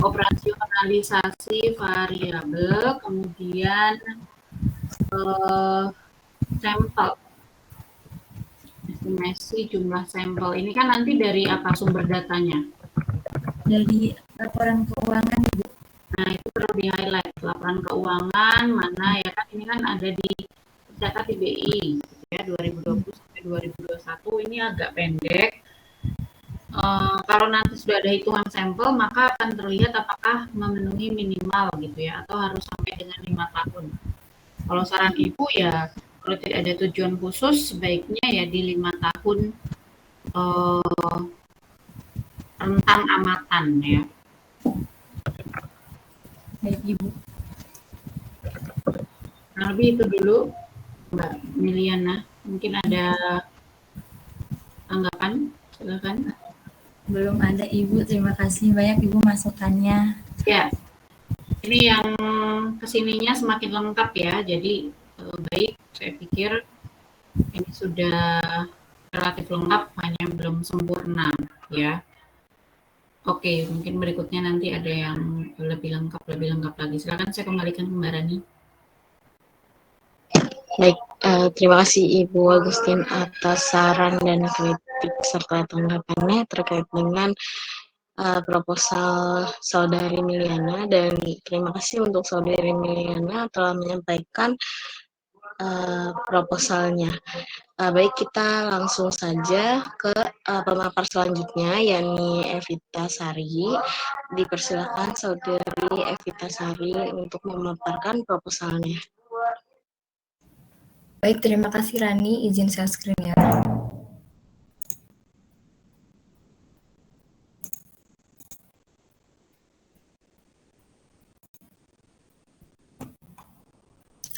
Operasionalisasi variabel, kemudian sampel, estimasi jumlah sampel. Ini kan nanti dari apa sumber datanya? Dari laporan keuangan, Ibu. Nah itu perlu di highlight laporan keuangan mana ya kan ini kan ada di tercatat di BI ya 2020 sampai 2021 ini agak pendek. Kalau nanti sudah ada hitungan sampel, maka akan terlihat apakah memenuhi minimal gitu ya, atau harus sampai dengan 5 tahun. Kalau saran Ibu ya, kalau tidak ada tujuan khusus, sebaiknya ya di 5 tahun rentang amatan ya. Baik, Ibu. Nah, lebih itu dulu, Mbak Miliana. Mungkin ada tanggapan? Silakan. Belum ada, Ibu. Terima kasih banyak, Ibu, masukannya. Ya, ini yang kesininya semakin lengkap ya. Jadi baik, saya pikir ini sudah relatif lengkap, hanya belum sempurna ya. Oke, mungkin berikutnya nanti ada yang lebih lengkap lagi. Silakan saya kembalikan ke Mbak Rani. Baik, terima kasih Ibu Agustin atas saran dan kritik serta tanggapannya terkait dengan proposal Saudari Miliana, dan terima kasih untuk Saudari Miliana telah menyampaikan proposalnya. Baik, kita langsung saja ke pemapar selanjutnya, yakni Evita Sari. Dipersilakan Saudari Evita Sari untuk memaparkan proposalnya. Baik, terima kasih Rani. Izin share screen ya.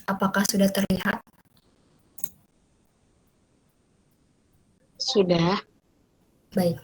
Apakah sudah terlihat? Sudah. Baik.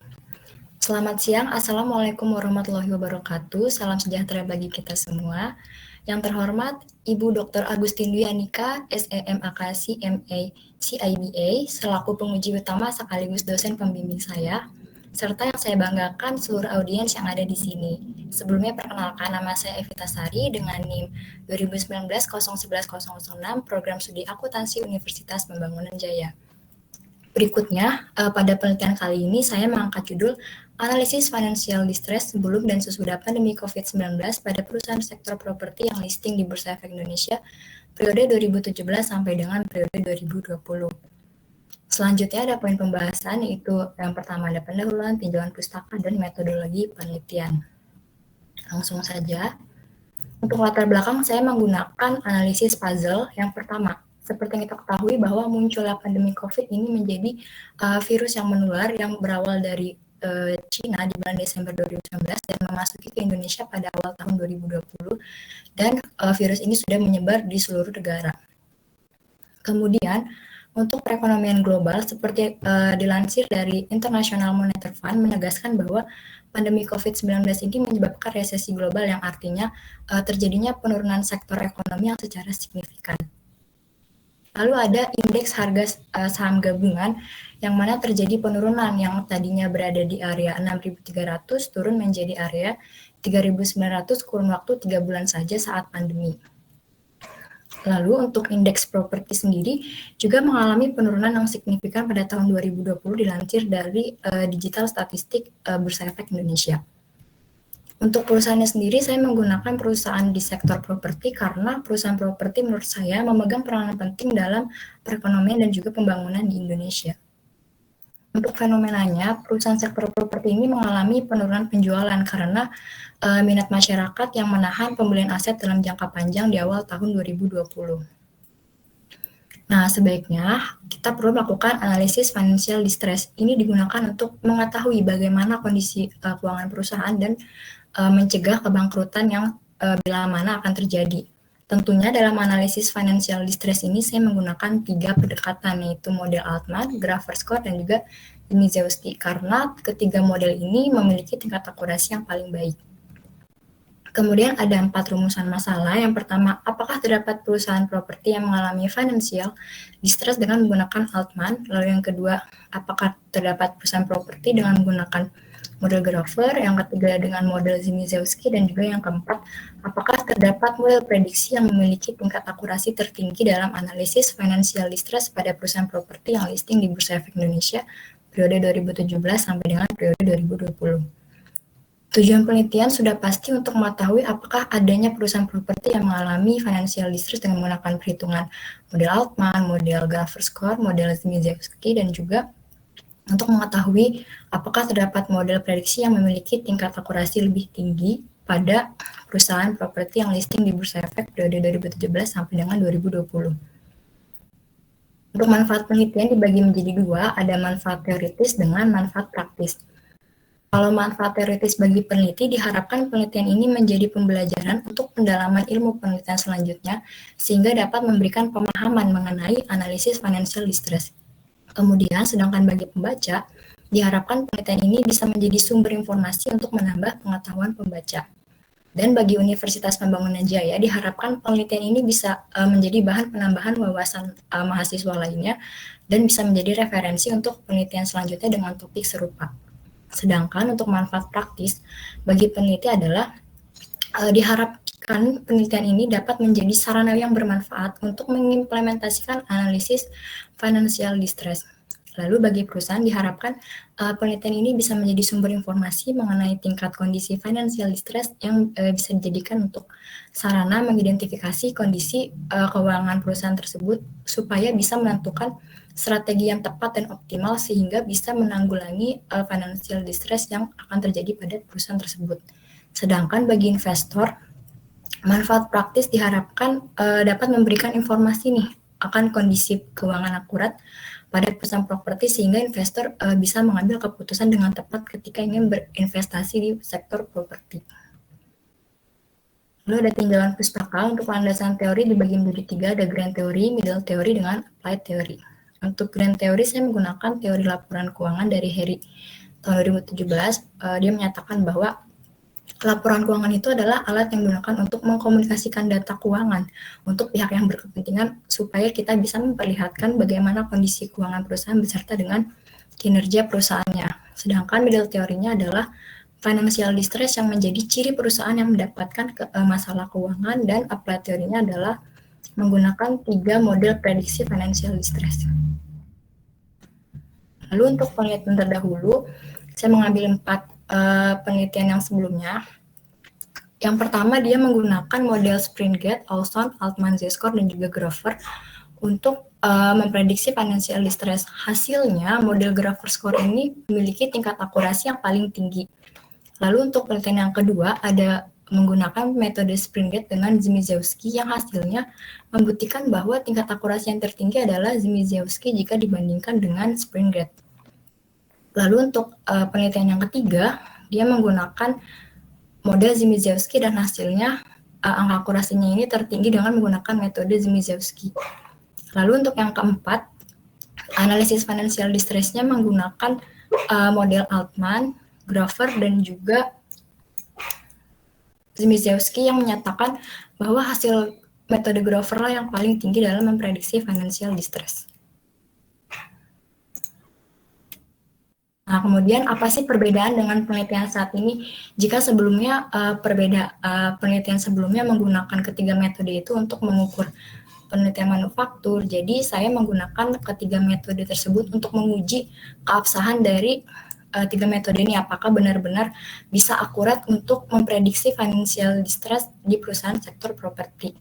Selamat siang, Assalamualaikum warahmatullahi wabarakatuh. Salam sejahtera bagi kita semua. Yang terhormat, Ibu Dr. Agustin Dwi Anika, SEMAK CMA CIBA, selaku penguji utama sekaligus dosen pembimbing saya, serta yang saya banggakan seluruh audiens yang ada di sini. Sebelumnya perkenalkan, nama saya Evita Sari dengan NIM 2019-011-006 Program Studi Akuntansi Universitas Pembangunan Jaya. Berikutnya, pada penelitian kali ini saya mengangkat judul Analisis Financial Distress sebelum dan sesudah pandemi COVID-19 pada perusahaan sektor properti yang listing di Bursa Efek Indonesia periode 2017 sampai dengan periode 2020. Selanjutnya ada poin pembahasan, yaitu yang pertama ada pendahuluan, tinjauan pustaka, dan metodologi penelitian. Langsung saja. Untuk latar belakang saya menggunakan analisis puzzle. Yang pertama, seperti yang kita ketahui bahwa munculnya pandemi COVID ini menjadi virus yang menular yang berawal dari Cina di bulan Desember 2019 dan memasuki ke Indonesia pada awal tahun 2020, dan virus ini sudah menyebar di seluruh negara. Kemudian, untuk perekonomian global, seperti dilansir dari International Monetary Fund, menegaskan bahwa pandemi COVID-19 ini menyebabkan resesi global yang artinya terjadinya penurunan sektor ekonomi yang secara signifikan. Lalu ada indeks harga saham gabungan yang mana terjadi penurunan yang tadinya berada di area 6.300 turun menjadi area 3.900 kurun waktu 3 bulan saja saat pandemi. Lalu untuk indeks properti sendiri juga mengalami penurunan yang signifikan pada tahun 2020 dilansir dari digital statistik Bursa Efek Indonesia. Untuk perusahaannya sendiri, saya menggunakan perusahaan di sektor properti karena perusahaan properti menurut saya memegang peranan penting dalam perekonomian dan juga pembangunan di Indonesia. Untuk fenomenanya, perusahaan sektor properti ini mengalami penurunan penjualan karena minat masyarakat yang menahan pembelian aset dalam jangka panjang di awal tahun 2020. Nah, sebaiknya kita perlu melakukan analisis financial distress. Ini digunakan untuk mengetahui bagaimana kondisi keuangan perusahaan dan mencegah kebangkrutan yang bila mana akan terjadi. Tentunya dalam analisis financial distress ini saya menggunakan 3 pendekatan, yaitu model Altman, Grafer Score, dan juga Mizewski, karena ketiga model ini memiliki tingkat akurasi yang paling baik. Kemudian ada 4 rumusan masalah. Yang pertama, apakah terdapat perusahaan properti yang mengalami financial distress dengan menggunakan Altman? Lalu yang kedua, apakah terdapat perusahaan properti dengan menggunakan model Grafer? Yang ketiga dengan model Mizewski, dan juga yang keempat, apakah terdapat model prediksi yang memiliki tingkat akurasi tertinggi dalam analisis financial distress pada perusahaan properti yang listing di Bursa Efek Indonesia periode 2017 sampai dengan periode 2020. Tujuan penelitian sudah pasti untuk mengetahui apakah adanya perusahaan properti yang mengalami financial distress dengan menggunakan perhitungan model Altman, model Grafer Score, model Mizewski, dan juga untuk mengetahui apakah terdapat model prediksi yang memiliki tingkat akurasi lebih tinggi pada perusahaan properti yang listing di Bursa Efek periode 2017 sampai dengan 2020. Untuk manfaat penelitian dibagi menjadi 2, ada manfaat teoritis dengan manfaat praktis. Kalau manfaat teoritis bagi peneliti, diharapkan penelitian ini menjadi pembelajaran untuk pendalaman ilmu penelitian selanjutnya, sehingga dapat memberikan pemahaman mengenai analisis financial distress. Kemudian, sedangkan bagi pembaca, diharapkan penelitian ini bisa menjadi sumber informasi untuk menambah pengetahuan pembaca. Dan bagi Universitas Pembangunan Jaya, diharapkan penelitian ini bisa menjadi bahan penambahan wawasan mahasiswa lainnya, dan bisa menjadi referensi untuk penelitian selanjutnya dengan topik serupa. Sedangkan untuk manfaat praktis bagi peneliti adalah diharapkan penelitian ini dapat menjadi sarana yang bermanfaat untuk mengimplementasikan analisis financial distress. Lalu bagi perusahaan diharapkan penelitian ini bisa menjadi sumber informasi mengenai tingkat kondisi financial distress yang bisa dijadikan untuk sarana mengidentifikasi kondisi keuangan perusahaan tersebut supaya bisa menentukan strategi yang tepat dan optimal sehingga bisa menanggulangi financial distress yang akan terjadi pada perusahaan tersebut. Sedangkan bagi investor, manfaat praktis diharapkan dapat memberikan informasi nih akan kondisi keuangan akurat pada perusahaan properti sehingga investor bisa mengambil keputusan dengan tepat ketika ingin berinvestasi di sektor properti. Lalu ada tinjauan pustaka untuk landasan teori dibagi menjadi 3, ada grand theory, middle theory, dengan applied theory. Untuk grand theory saya menggunakan teori laporan keuangan dari Harry tahun 2017. Dia menyatakan bahwa laporan keuangan itu adalah alat yang digunakan untuk mengkomunikasikan data keuangan untuk pihak yang berkepentingan supaya kita bisa memperlihatkan bagaimana kondisi keuangan perusahaan beserta dengan kinerja perusahaannya. Sedangkan middle teorinya adalah financial distress yang menjadi ciri perusahaan yang mendapatkan masalah keuangan, dan applied teorinya adalah menggunakan 3 model prediksi financial distress. Lalu untuk penelitian terdahulu, saya mengambil 4 penelitian yang sebelumnya. Yang pertama, dia menggunakan model Springate, Olson, Altman, Z-score, dan juga Grover untuk memprediksi financial distress. Hasilnya, model Grover score ini memiliki tingkat akurasi yang paling tinggi. Lalu untuk penelitian yang kedua, ada menggunakan metode Springate dengan Zimizewski yang hasilnya membuktikan bahwa tingkat akurasi yang tertinggi adalah Zimizewski jika dibandingkan dengan Springate. Lalu untuk penelitian yang ketiga, dia menggunakan model Zimizewski dan hasilnya angka akurasinya ini tertinggi dengan menggunakan metode Zimizewski. Lalu untuk yang keempat, analisis financial distress-nya menggunakan model Altman, Grover, dan juga Zimizewski yang menyatakan bahwa hasil metode Grover lah yang paling tinggi dalam memprediksi financial distress. Nah, kemudian apa sih perbedaan dengan penelitian saat ini? Jika sebelumnya penelitian sebelumnya menggunakan ketiga metode itu untuk mengukur penelitian manufaktur, jadi saya menggunakan ketiga metode tersebut untuk menguji keabsahan dari 3 metode ini apakah benar-benar bisa akurat untuk memprediksi financial distress di perusahaan sektor properti.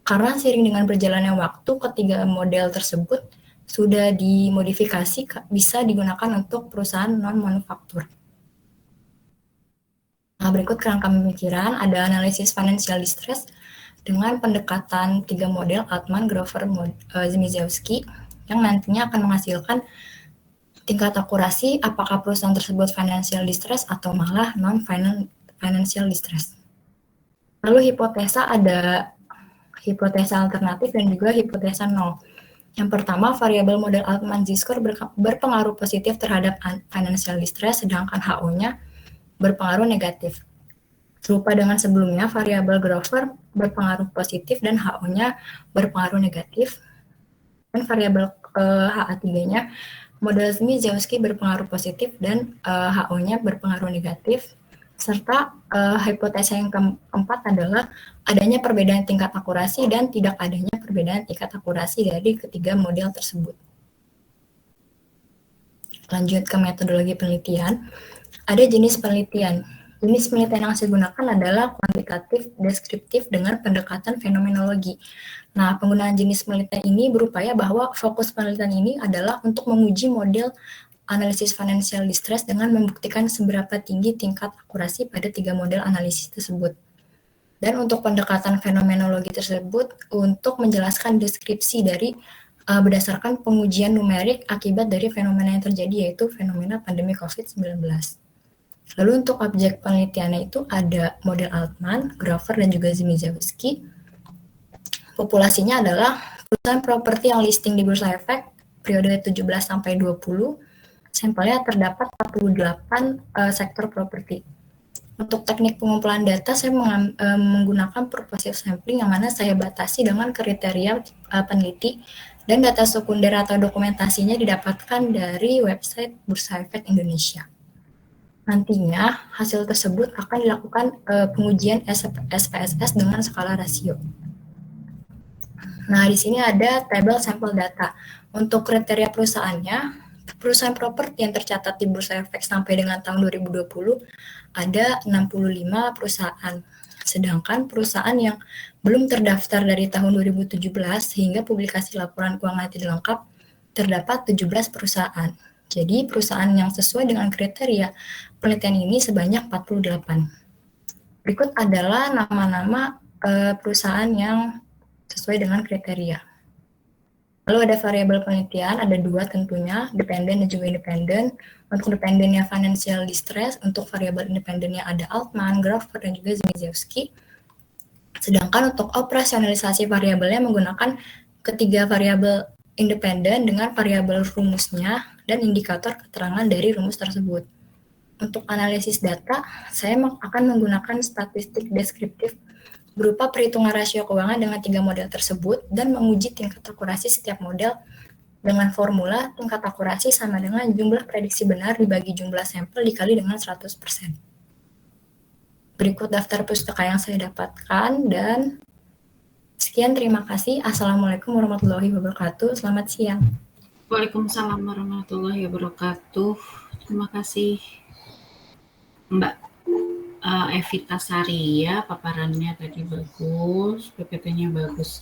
Karena seiring dengan berjalannya waktu, ketiga model tersebut sudah dimodifikasi bisa digunakan untuk perusahaan non-manufaktur. Nah, berikut kerangka pemikiran, ada analisis financial distress dengan pendekatan 3 model Altman, Grover, Zimizewski yang nantinya akan menghasilkan tingkat akurasi apakah perusahaan tersebut financial distress atau malah non-financial distress. Lalu hipotesa, ada hipotesa alternatif dan juga hipotesa nol. Yang pertama, variabel model Altman Z-score berpengaruh positif terhadap financial distress, sedangkan HO-nya berpengaruh negatif. Serupa dengan sebelumnya, variabel Grover berpengaruh positif dan HO-nya berpengaruh negatif. Dan variabel HA3-nya model Zimizewski berpengaruh positif dan HO-nya berpengaruh negatif, serta hipotesa yang keempat adalah adanya perbedaan tingkat akurasi dan tidak adanya perbedaan tingkat akurasi dari ketiga model tersebut. Lanjut ke metodologi penelitian, ada jenis penelitian. Jenis penelitian yang saya gunakan adalah kuantitatif, deskriptif dengan pendekatan fenomenologi. Nah, penggunaan jenis penelitian ini berupaya bahwa fokus penelitian ini adalah untuk menguji model analisis financial distress dengan membuktikan seberapa tinggi tingkat akurasi pada 3 model analisis tersebut. Dan untuk pendekatan fenomenologi tersebut untuk menjelaskan deskripsi dari berdasarkan pengujian numerik akibat dari fenomena yang terjadi, yaitu fenomena pandemi COVID-19. Lalu untuk objek penelitiannya itu ada model Altman, Grover, dan juga Zimizewski. Populasinya adalah perusahaan properti yang listing di Bursa Efek periode 17 sampai 20. Sampelnya terdapat 48 sektor properti. Untuk teknik pengumpulan data, saya menggunakan purposive sampling yang mana saya batasi dengan kriteria peneliti, dan data sekunder atau dokumentasinya didapatkan dari website Bursa Efek Indonesia. Nantinya hasil tersebut akan dilakukan pengujian SPSS dengan skala rasio. Nah, di sini ada tabel sampel data. Untuk kriteria perusahaannya, perusahaan properti yang tercatat di Bursa Efek sampai dengan tahun 2020 ada 65 perusahaan. Sedangkan perusahaan yang belum terdaftar dari tahun 2017 hingga publikasi laporan keuangan tidak lengkap terdapat 17 perusahaan. Jadi perusahaan yang sesuai dengan kriteria penelitian ini sebanyak 48. Berikut adalah nama-nama perusahaan yang sesuai dengan kriteria. Lalu ada variabel penelitian, ada 2 tentunya, dependen dan juga independen. Untuk dependennya financial distress, untuk variabel independennya ada Altman, Grover, dan juga Zimizewski. Sedangkan untuk operasionalisasi variabelnya menggunakan ketiga variabel independen dengan variabel rumusnya dan indikator keterangan dari rumus tersebut. Untuk analisis data, saya akan menggunakan statistik deskriptif berupa perhitungan rasio keuangan dengan 3 model tersebut dan menguji tingkat akurasi setiap model dengan formula tingkat akurasi sama dengan jumlah prediksi benar dibagi jumlah sampel dikali dengan 100%. Berikut daftar pustaka yang saya dapatkan dan sekian, terima kasih. Assalamualaikum warahmatullahi wabarakatuh. Selamat siang. Waalaikumsalam warahmatullahi wabarakatuh. Terima kasih Mbak Evita Sari ya, paparannya tadi bagus, PPT-nya bagus.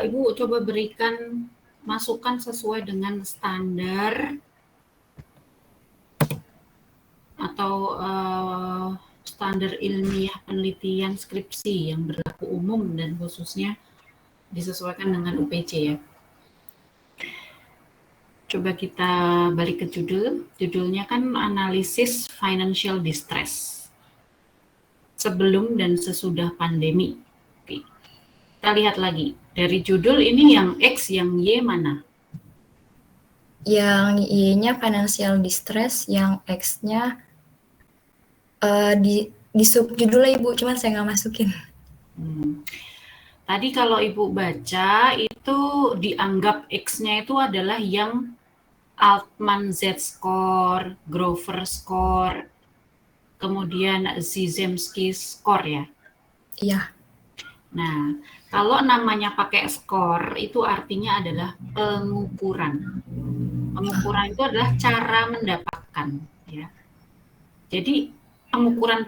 Ibu coba berikan masukan sesuai dengan standar atau standar ilmiah penelitian skripsi yang berlaku umum dan khususnya disesuaikan dengan UPC ya. Coba kita balik ke judulnya kan analisis financial distress sebelum dan sesudah pandemi. Oke. Kita lihat lagi dari judul ini yang X, yang Y mana? Yang Y-nya financial distress, yang X-nya di subjudulnya Ibu, cuman saya nggak masukin. Tadi kalau Ibu baca itu dianggap X-nya itu adalah yang Altman Z-score, Grover score, kemudian Zizemski score ya? Iya. Nah, kalau namanya pakai skor itu artinya adalah pengukuran. Pengukuran itu adalah cara mendapatkan ya. Jadi pengukuran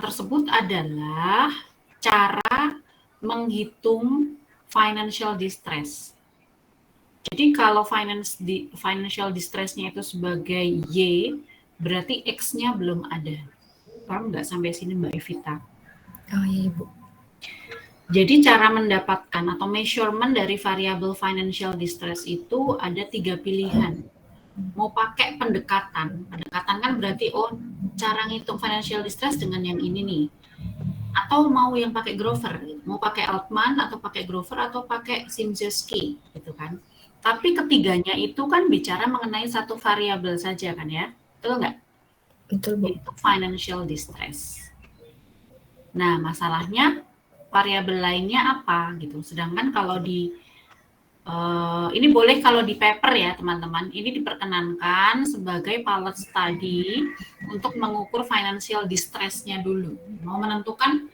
tersebut adalah cara menghitung financial distress. Jadi kalau financial distress-nya itu sebagai Y, berarti X-nya belum ada. Paham nggak sampai sini Mbak Evita? Oh iya Ibu. Jadi cara mendapatkan atau measurement dari variabel financial distress itu ada 3 pilihan. Mau pakai pendekatan. Pendekatan kan berarti cara ngitung financial distress dengan yang ini nih. Atau mau yang pakai Grover, mau pakai Altman atau pakai Grover atau pakai Zimzelski gitu kan. Tapi ketiganya itu kan bicara mengenai satu variabel saja kan ya. Betul nggak? Betul Bu. Itu financial distress. Nah, masalahnya variabel lainnya apa gitu. Sedangkan kalau di ini boleh kalau di paper ya teman-teman, ini diperkenankan sebagai pilot study untuk mengukur financial distress-nya dulu. Mau menentukan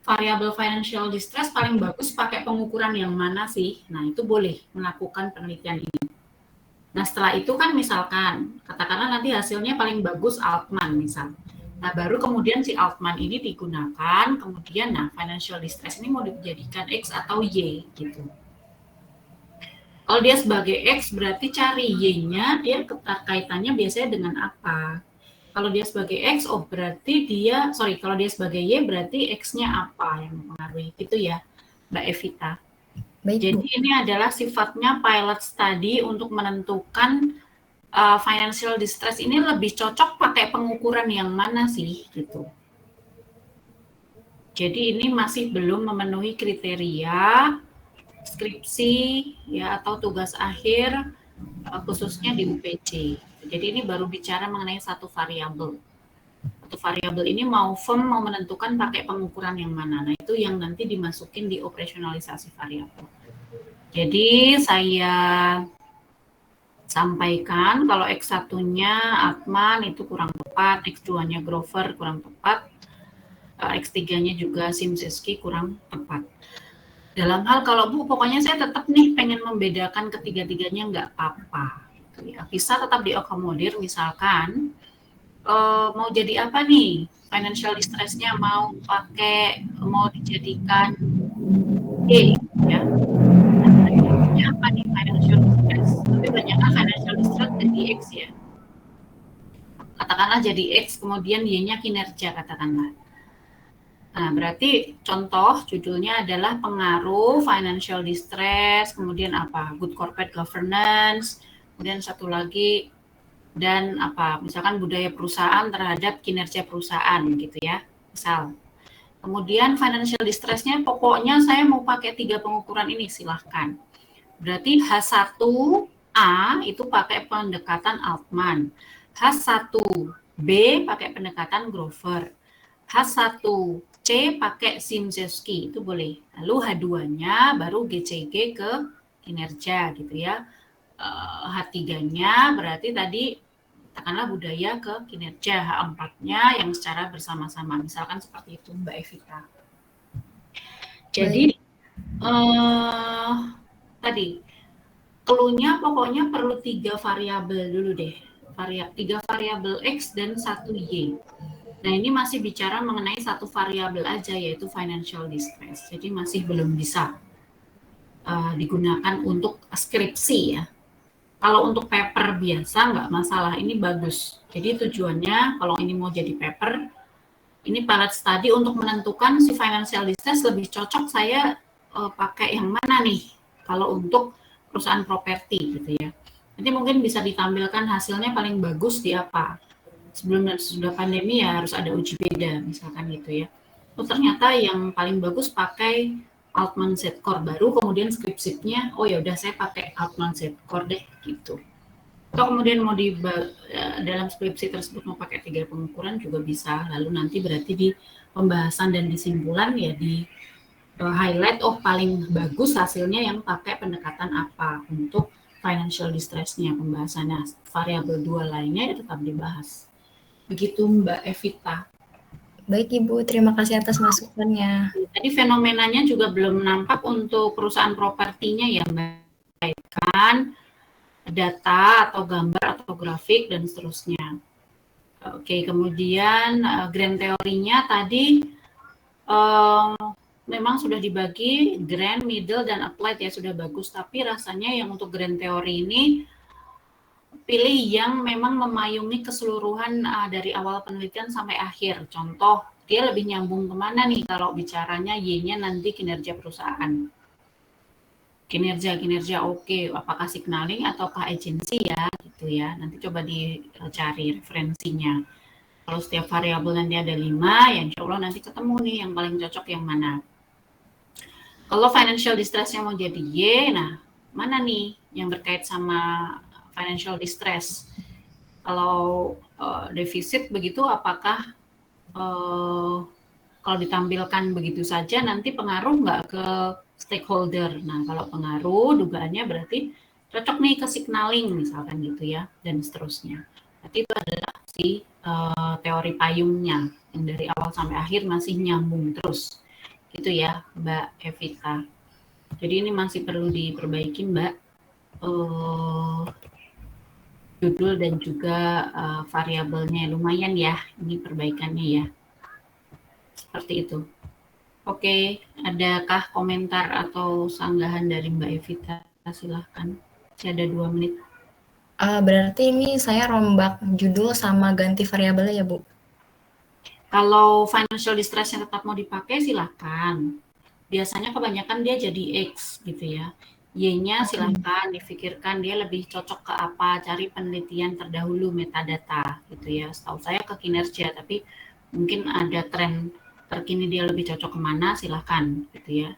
variabel financial distress paling bagus pakai pengukuran yang mana sih? Nah, itu boleh melakukan penelitian ini. Nah, setelah itu kan misalkan, katakanlah nanti hasilnya paling bagus Altman misal. Nah, baru kemudian si Altman ini digunakan, kemudian financial distress ini mau dijadikan X atau Y gitu. Kalau dia sebagai X berarti cari Y-nya, dia kaitannya biasanya dengan apa? Kalau dia sebagai X, kalau dia sebagai Y berarti X-nya apa yang mempengaruhi, gitu ya Mbak Evita. Baik, jadi ini adalah sifatnya pilot study untuk menentukan financial distress ini lebih cocok pakai pengukuran yang mana sih gitu. Jadi ini masih belum memenuhi kriteria skripsi ya atau tugas akhir khususnya di UPC. Jadi ini baru bicara mengenai satu variabel. Satu variabel ini mau menentukan pakai pengukuran yang mana. Nah, itu yang nanti dimasukin di operasionalisasi variabel. Jadi saya sampaikan kalau X1-nya Altman itu kurang tepat, X2-nya Grover kurang tepat, X3-nya juga Zimzelski kurang tepat. Dalam hal kalau Bu, pokoknya saya tetap nih pengen membedakan ketiga-tiganya nggak apa-apa. Bisa tetap diakomodir, misalkan mau jadi apa nih financial distress-nya, mau dijadikan Y ya. Apa nih financial distress? Tapi banyaknya financial distress jadi X ya. Katakanlah jadi X, kemudian Y-nya kinerja katakanlah. Nah, berarti contoh judulnya adalah pengaruh financial distress, kemudian apa? Good corporate governance, kemudian satu lagi dan apa? Misalkan budaya perusahaan terhadap kinerja perusahaan gitu ya. Misal. Kemudian financial distress-nya pokoknya saya mau pakai 3 pengukuran ini, silahkan. Berarti H1A itu pakai pendekatan Altman, H1B pakai pendekatan Grover, H1C pakai Szymczewski, itu boleh. Lalu H2-nya baru GCG ke kinerja gitu ya. H3-nya berarti tadi katakanlah budaya ke kinerja, H4-nya yang secara bersama-sama, misalkan seperti itu Mbak Evita. Jadi tadi clue-nya pokoknya perlu 3 variabel dulu deh, 3 variabel X dan 1 Y. Nah ini masih bicara mengenai 1 variabel aja, yaitu financial distress, jadi masih belum bisa digunakan untuk skripsi ya. Kalau untuk paper biasa nggak masalah, ini bagus. Jadi tujuannya kalau ini mau jadi paper, ini pilot study untuk menentukan si financial distress lebih cocok saya pakai yang mana nih kalau untuk perusahaan properti gitu ya. Nanti mungkin bisa ditampilkan hasilnya paling bagus di apa. Sebelum dan sesudah pandemi ya harus ada uji beda misalkan gitu ya. Oh ternyata yang paling bagus pakai Altman Z-Core, baru kemudian script-nya, oh ya udah saya pakai Altman Z-Core deh gitu. Atau kemudian mau di dalam skripsi tersebut mau pakai 3 pengukuran juga bisa. Lalu nanti berarti di pembahasan dan disimpulan ya di highlight, oh paling bagus hasilnya yang pakai pendekatan apa untuk financial distress-nya, pembahasannya. Variabel 2 lainnya ya tetap dibahas. Begitu Mbak Evita. Baik Ibu, terima kasih atas masukannya. Tadi fenomenanya juga belum nampak untuk perusahaan propertinya ya Mbak, kan data atau gambar atau grafik dan seterusnya. Oke, kemudian grand teorinya tadi memang sudah dibagi grand, middle, dan applied ya, sudah bagus. Tapi rasanya yang untuk grand teori ini pilih yang memang memayungi keseluruhan dari awal penelitian sampai akhir. Contoh, dia lebih nyambung kemana nih kalau bicaranya Y-nya nanti kinerja perusahaan. Kinerja oke, apakah signaling ataukah agency ya, gitu ya. Nanti coba dicari referensinya. Kalau setiap variabel nanti ada 5, ya insya Allah nanti ketemu nih yang paling cocok yang mana. Kalau financial distress-nya mau jadi Y, nah mana nih yang berkait sama financial distress? Kalau defisit begitu, apakah kalau ditampilkan begitu saja nanti pengaruh nggak ke stakeholder? Nah, kalau pengaruh, dugaannya berarti cocok nih ke signaling misalkan gitu ya, dan seterusnya. Berarti itu adalah si teori payungnya yang dari awal sampai akhir masih nyambung terus, gitu ya Mbak Evita. Jadi ini masih perlu diperbaiki Mbak, judul dan juga variabelnya lumayan ya, ini perbaikannya ya. Seperti itu. Oke, adakah komentar atau sanggahan dari Mbak Evita? Silahkan, masih ada 2 menit. Berarti ini saya rombak judul sama ganti variabelnya ya Bu? Kalau financial distress-nya tetap mau dipakai silahkan. Biasanya kebanyakan dia jadi X gitu ya. Y-nya silahkan difikirkan dia lebih cocok ke apa, cari penelitian terdahulu metadata gitu ya. Setahu saya ke kinerja, tapi mungkin ada tren terkini dia lebih cocok kemana, silahkan gitu ya.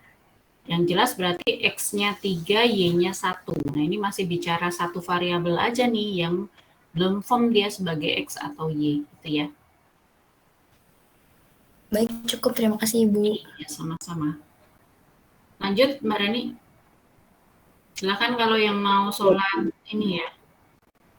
Yang jelas berarti X-nya 3, Y-nya 1. Nah ini masih bicara 1 variabel aja nih yang belum firm dia sebagai X atau Y gitu ya. Baik, cukup. Terima kasih Ibu. Ya, sama-sama. Lanjut Mbak Rani. Silakan kalau yang mau sholat ini ya.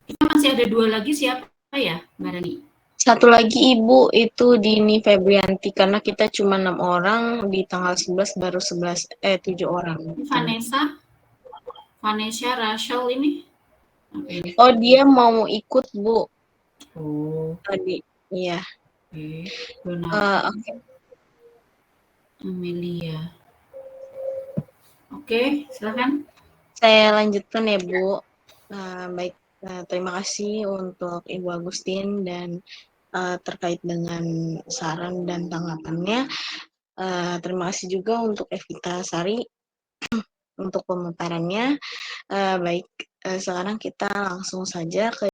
Kita masih ada 2 lagi, siapa ya Mbak Rani? Satu lagi Ibu, itu Dini Febrianti, karena kita cuma 6 orang, di tanggal 11 baru 7 orang. Vanessa Rachel ini? Okay. Oh dia mau ikut Bu. Oh. Tadi, iya. Oke. Okay. Amelia. Oke, silakan. Saya lanjutkan ya Bu. Baik, terima kasih untuk Ibu Agustin dan terkait dengan saran dan tanggapannya. Terima kasih juga untuk Evita Sari untuk pemaparannya. Baik, sekarang kita langsung saja ke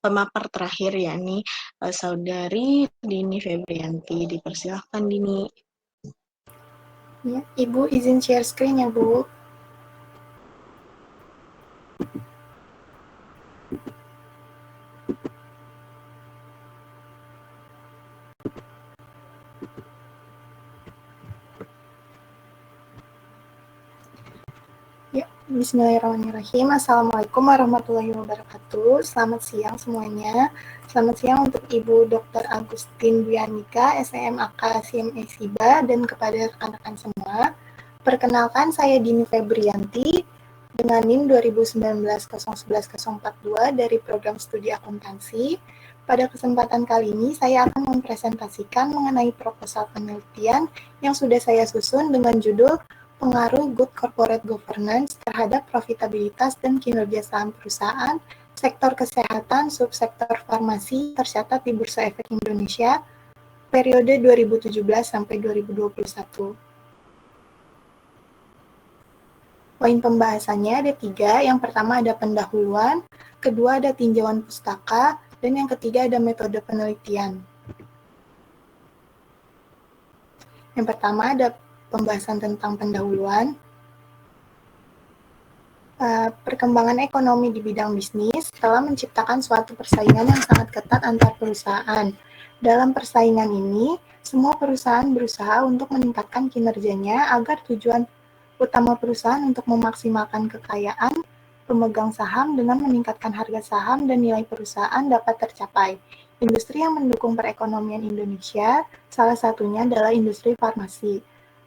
pemapar terakhir yakni Saudari Dini Febrianti. Dipersilahkan Dini. Ya, Ibu izin share screen ya Bu. Ya, Bismillahirrahmanirrahim. Assalamualaikum warahmatullahi wabarakatuh. Selamat siang semuanya. Selamat siang untuk Ibu Dr. Agustin Bianika, SMAK CME SIBA, dan kepada rekan-rekan semua. Perkenalkan, saya Dini Febrianti dengan NIM 2019-011-042 dari Program Studi Akuntansi. Pada kesempatan kali ini, saya akan mempresentasikan mengenai proposal penelitian yang sudah saya susun dengan judul Pengaruh Good Corporate Governance terhadap profitabilitas dan kinerja saham perusahaan, sektor kesehatan, subsektor farmasi tercatat di Bursa Efek Indonesia periode 2017 sampai 2021. Poin pembahasannya ada 3. Yang pertama ada pendahuluan, kedua ada tinjauan pustaka, dan yang ketiga ada metode penelitian. Yang pertama ada pembahasan tentang pendahuluan. Perkembangan ekonomi di bidang bisnis telah menciptakan suatu persaingan yang sangat ketat antar perusahaan. Dalam persaingan ini, semua perusahaan berusaha untuk meningkatkan kinerjanya agar tujuan utama perusahaan untuk memaksimalkan kekayaan pemegang saham dengan meningkatkan harga saham dan nilai perusahaan dapat tercapai. Industri yang mendukung perekonomian Indonesia, salah satunya adalah industri farmasi.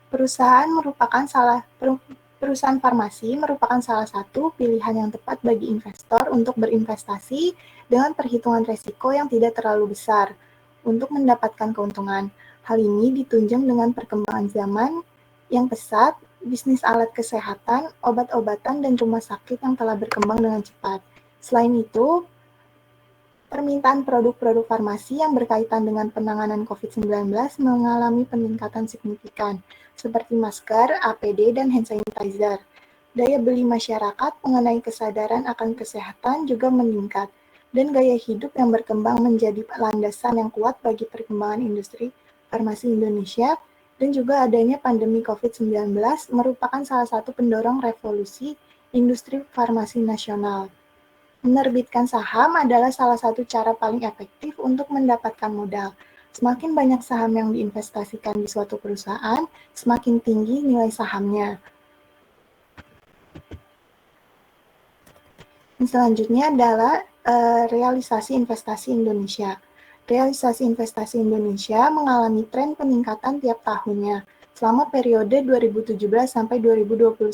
Perusahaan farmasi merupakan salah satu pilihan yang tepat bagi investor untuk berinvestasi dengan perhitungan resiko yang tidak terlalu besar untuk mendapatkan keuntungan. Hal ini ditunjang dengan perkembangan zaman yang pesat, bisnis alat kesehatan, obat-obatan, dan rumah sakit yang telah berkembang dengan cepat. Selain itu, permintaan produk-produk farmasi yang berkaitan dengan penanganan COVID-19 mengalami peningkatan signifikan, seperti masker, APD, dan hand sanitizer. Daya beli masyarakat mengenai kesadaran akan kesehatan juga meningkat, dan gaya hidup yang berkembang menjadi landasan yang kuat bagi perkembangan industri farmasi Indonesia, dan juga adanya pandemi COVID-19 merupakan salah satu pendorong revolusi industri farmasi nasional. Menerbitkan saham adalah salah satu cara paling efektif untuk mendapatkan modal. Semakin banyak saham yang diinvestasikan di suatu perusahaan, semakin tinggi nilai sahamnya. Yang selanjutnya adalah realisasi investasi Indonesia. Realisasi investasi Indonesia mengalami tren peningkatan tiap tahunnya selama periode 2017 sampai 2021.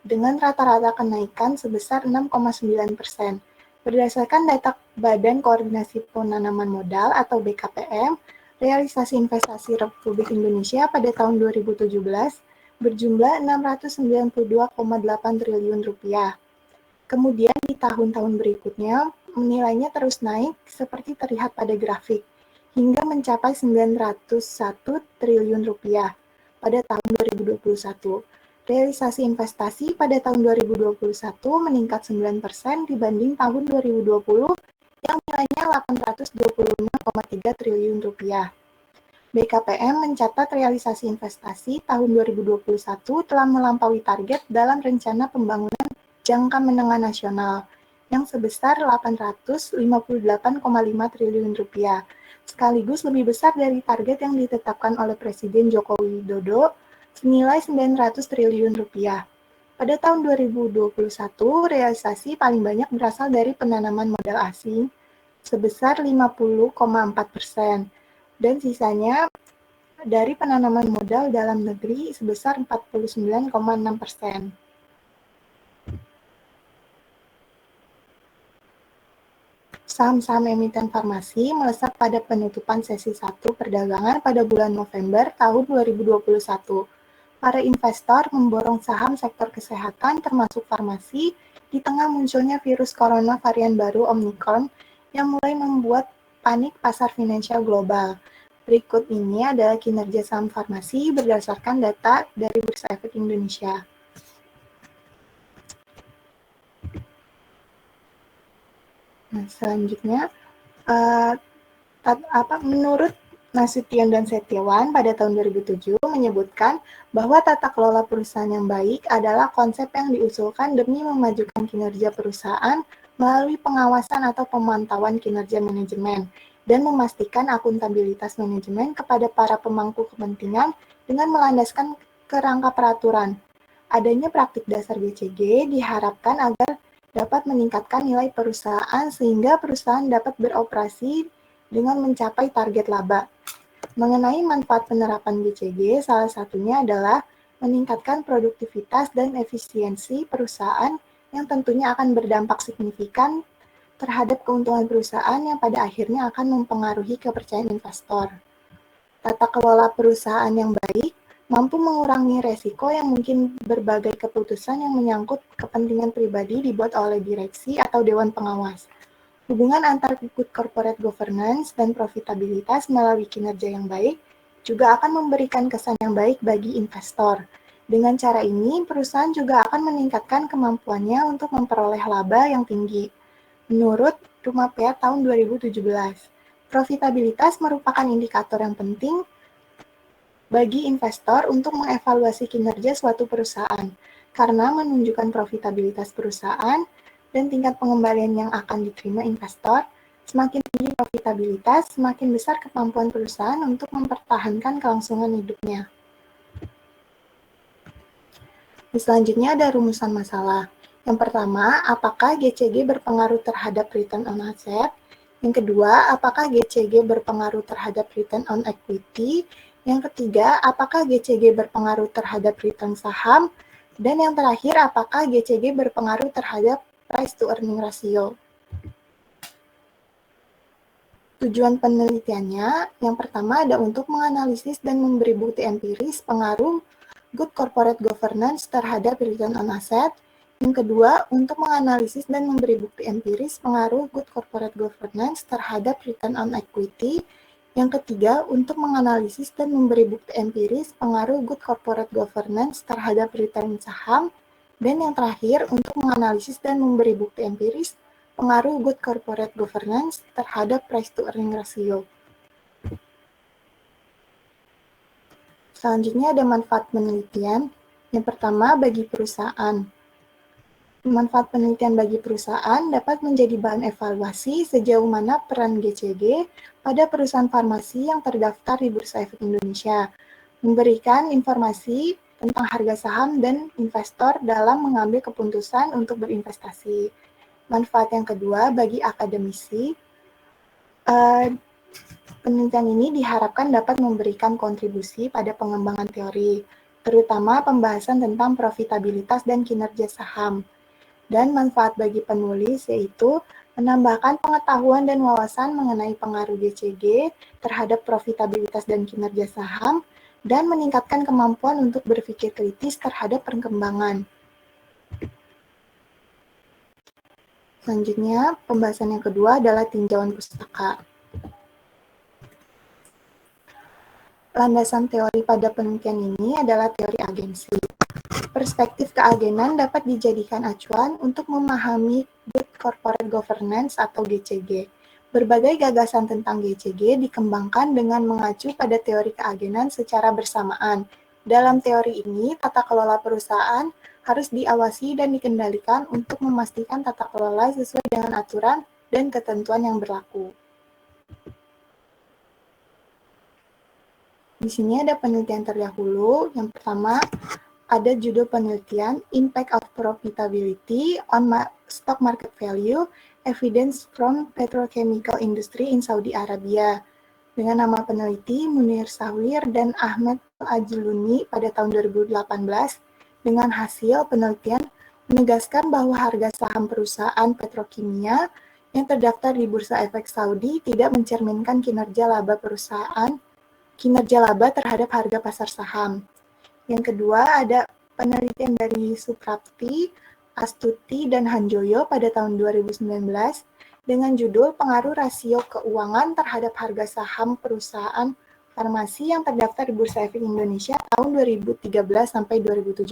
Dengan rata-rata kenaikan sebesar 6,9%. Berdasarkan data Badan Koordinasi Penanaman Modal atau BKPM, realisasi investasi Republik Indonesia pada tahun 2017 berjumlah 692,8 triliun rupiah. Kemudian di tahun-tahun berikutnya, nilainya terus naik seperti terlihat pada grafik, hingga mencapai 901 triliun rupiah pada tahun 2021. Realisasi investasi pada tahun 2021 meningkat 9% dibanding tahun 2020 yang nilainya 826,3 triliun rupiah. BKPM mencatat realisasi investasi tahun 2021 telah melampaui target dalam rencana pembangunan jangka menengah nasional yang sebesar 858,5 triliun rupiah, sekaligus lebih besar dari target yang ditetapkan oleh Presiden Joko Widodo senilai 900 triliun rupiah. Pada tahun 2021, realisasi paling banyak berasal dari penanaman modal asing sebesar 50,4%, dan sisanya dari penanaman modal dalam negeri sebesar 49,6%. Saham-saham emiten farmasi melesat pada penutupan sesi 1 perdagangan pada bulan November tahun 2021. Para investor memborong saham sektor kesehatan termasuk farmasi di tengah munculnya virus corona varian baru Omicron yang mulai membuat panik pasar finansial global. Berikut ini adalah kinerja saham farmasi berdasarkan data dari Bursa Efek Indonesia. Nah, selanjutnya, menurut Nasution dan Setiawan pada tahun 2007 menyebutkan bahwa tata kelola perusahaan yang baik adalah konsep yang diusulkan demi memajukan kinerja perusahaan melalui pengawasan atau pemantauan kinerja manajemen dan memastikan akuntabilitas manajemen kepada para pemangku kepentingan dengan melandaskan kerangka peraturan. Adanya praktik dasar GCG diharapkan agar dapat meningkatkan nilai perusahaan sehingga perusahaan dapat beroperasi dengan mencapai target laba. Mengenai manfaat penerapan GCG, salah satunya adalah meningkatkan produktivitas dan efisiensi perusahaan yang tentunya akan berdampak signifikan terhadap keuntungan perusahaan yang pada akhirnya akan mempengaruhi kepercayaan investor. Tata kelola perusahaan yang baik mampu mengurangi resiko yang mungkin berbagai keputusan yang menyangkut kepentingan pribadi dibuat oleh direksi atau dewan pengawas. Hubungan antar good corporate governance dan profitabilitas melalui kinerja yang baik juga akan memberikan kesan yang baik bagi investor. Dengan cara ini, perusahaan juga akan meningkatkan kemampuannya untuk memperoleh laba yang tinggi. Menurut Rumapea tahun 2017, profitabilitas merupakan indikator yang penting bagi investor untuk mengevaluasi kinerja suatu perusahaan, karena menunjukkan profitabilitas perusahaan dan tingkat pengembalian yang akan diterima investor. Semakin tinggi profitabilitas, semakin besar kemampuan perusahaan untuk mempertahankan kelangsungan hidupnya. Selanjutnya ada rumusan masalah. Yang pertama, apakah GCG berpengaruh terhadap return on asset? Yang kedua, apakah GCG berpengaruh terhadap return on equity? Yang ketiga, apakah GCG berpengaruh terhadap return saham? Dan yang terakhir, apakah GCG berpengaruh terhadap price to earning ratio? Tujuan penelitiannya, yang pertama ada untuk menganalisis dan memberi bukti empiris pengaruh good corporate governance terhadap return on asset. Yang kedua, untuk menganalisis dan memberi bukti empiris pengaruh good corporate governance terhadap return on equity. Yang ketiga, untuk menganalisis dan memberi bukti empiris pengaruh good corporate governance terhadap return saham. Dan yang terakhir, untuk menganalisis dan memberi bukti empiris pengaruh good corporate governance terhadap price to earning ratio. Selanjutnya ada manfaat penelitian. Yang pertama, bagi perusahaan. Manfaat penelitian bagi perusahaan dapat menjadi bahan evaluasi sejauh mana peran GCG pada perusahaan farmasi yang terdaftar di Bursa Efek Indonesia, memberikan informasi tentang harga saham dan investor dalam mengambil keputusan untuk berinvestasi. Manfaat yang kedua bagi akademisi, penelitian ini diharapkan dapat memberikan kontribusi pada pengembangan teori, terutama pembahasan tentang profitabilitas dan kinerja saham. Dan manfaat bagi penulis yaitu menambahkan pengetahuan dan wawasan mengenai pengaruh GCG terhadap profitabilitas dan kinerja saham, dan meningkatkan kemampuan untuk berpikir kritis terhadap perkembangan. Selanjutnya, pembahasan yang kedua adalah tinjauan pustaka. Landasan teori pada penelitian ini adalah teori agensi. Perspektif keagenan dapat dijadikan acuan untuk memahami good corporate governance atau GCG. Berbagai gagasan tentang GCG dikembangkan dengan mengacu pada teori keagenan secara bersamaan. Dalam teori ini, tata kelola perusahaan harus diawasi dan dikendalikan untuk memastikan tata kelola sesuai dengan aturan dan ketentuan yang berlaku. Di sini ada penelitian terdahulu. Yang pertama, ada judul penelitian Impact of Profitability on Stock Market Value, Evidence from Petrochemical Industry in Saudi Arabia, dengan nama peneliti Munir Sawir dan Ahmed Ajluni pada tahun 2018. Dengan hasil penelitian menegaskan bahwa harga saham perusahaan petrokimia yang terdaftar di Bursa Efek Saudi tidak mencerminkan kinerja laba terhadap harga pasar saham. Yang kedua, ada penelitian dari Suprapti, Astuti, dan Hanjoyo pada tahun 2019 dengan judul Pengaruh Rasio Keuangan terhadap Harga Saham Perusahaan Farmasi yang terdaftar di Bursa Efek Indonesia tahun 2013-2017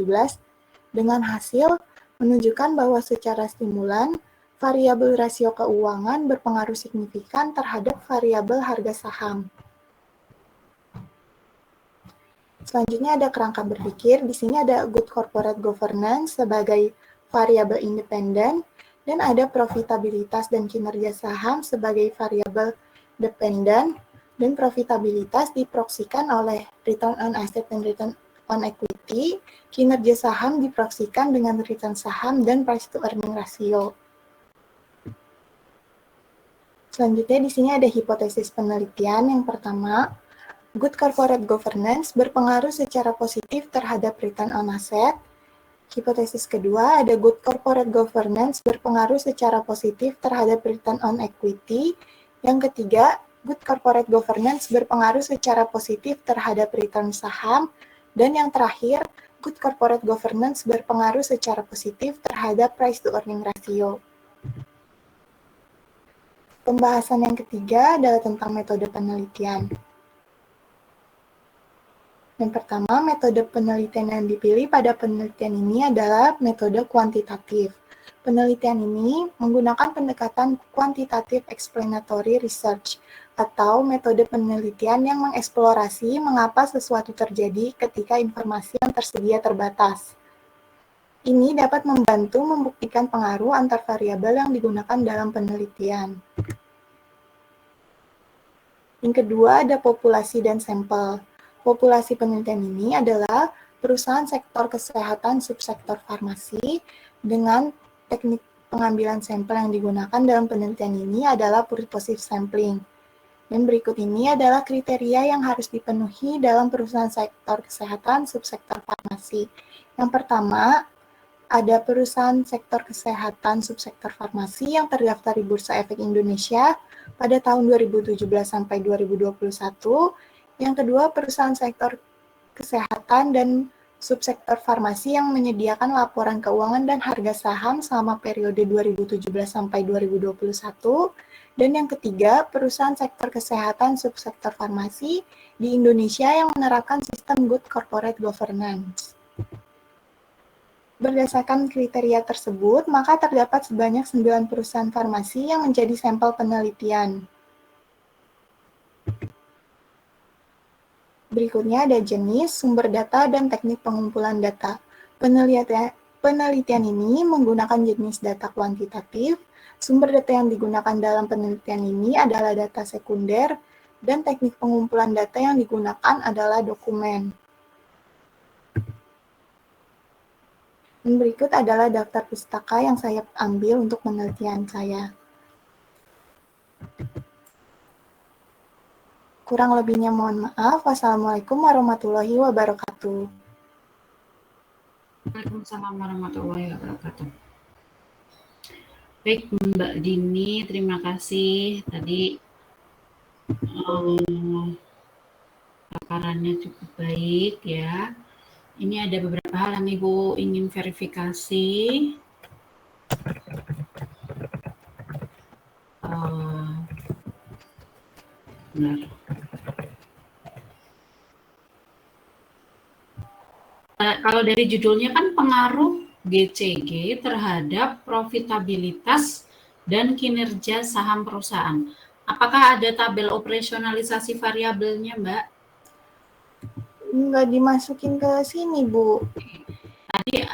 dengan hasil menunjukkan bahwa secara stimulan, variabel rasio keuangan berpengaruh signifikan terhadap variabel harga saham. Selanjutnya ada kerangka berpikir. Di sini ada good corporate governance sebagai variabel independen, dan ada profitabilitas dan kinerja saham sebagai variabel dependen, dan profitabilitas diproksikan oleh return on asset dan return on equity. Kinerja saham diproksikan dengan return saham dan price to earning ratio. Selanjutnya di sini ada hipotesis penelitian. Yang pertama, good corporate governance berpengaruh secara positif terhadap return on asset. Hipotesis kedua, ada good corporate governance berpengaruh secara positif terhadap return on equity. Yang ketiga, good corporate governance berpengaruh secara positif terhadap return saham. Dan yang terakhir, good corporate governance berpengaruh secara positif terhadap price to earning ratio. Pembahasan yang ketiga adalah tentang metode penelitian. Yang pertama, metode penelitian yang dipilih pada penelitian ini adalah metode kuantitatif. Penelitian ini menggunakan pendekatan quantitative explanatory research, atau metode penelitian yang mengeksplorasi mengapa sesuatu terjadi ketika informasi yang tersedia terbatas. Ini dapat membantu membuktikan pengaruh antar variabel yang digunakan dalam penelitian. Yang kedua, ada populasi dan sampel. Populasi penelitian ini adalah perusahaan sektor kesehatan subsektor farmasi. Dengan teknik pengambilan sampel yang digunakan dalam penelitian ini adalah purposive sampling. Dan berikut ini adalah kriteria yang harus dipenuhi dalam perusahaan sektor kesehatan subsektor farmasi. Yang pertama, ada perusahaan sektor kesehatan subsektor farmasi yang terdaftar di Bursa Efek Indonesia pada tahun 2017 sampai 2021. Yang kedua, perusahaan sektor kesehatan dan subsektor farmasi yang menyediakan laporan keuangan dan harga saham selama periode 2017 sampai 2021. Dan yang ketiga, perusahaan sektor kesehatan subsektor farmasi di Indonesia yang menerapkan sistem good corporate governance. Berdasarkan kriteria tersebut, maka terdapat sebanyak 9 perusahaan farmasi yang menjadi sampel penelitian. Berikutnya ada jenis, sumber data, dan teknik pengumpulan data. Penelitian ini menggunakan jenis data kuantitatif. Sumber data yang digunakan dalam penelitian ini adalah data sekunder, dan teknik pengumpulan data yang digunakan adalah dokumen. Dan berikut adalah daftar pustaka yang saya ambil untuk penelitian saya. Kurang lebihnya mohon maaf. Wassalamualaikum warahmatullahi wabarakatuh. Waalaikumsalam warahmatullahi wabarakatuh. Baik, Mbak Dini, terima kasih. Tadi paparannya cukup baik ya. Ini ada beberapa hal yang Ibu ingin verifikasi. Benar. Kalau dari judulnya kan pengaruh GCG terhadap profitabilitas dan kinerja saham perusahaan. Apakah ada tabel operasionalisasi variabelnya, Mbak? Nggak dimasukin ke sini, Bu. Tadi,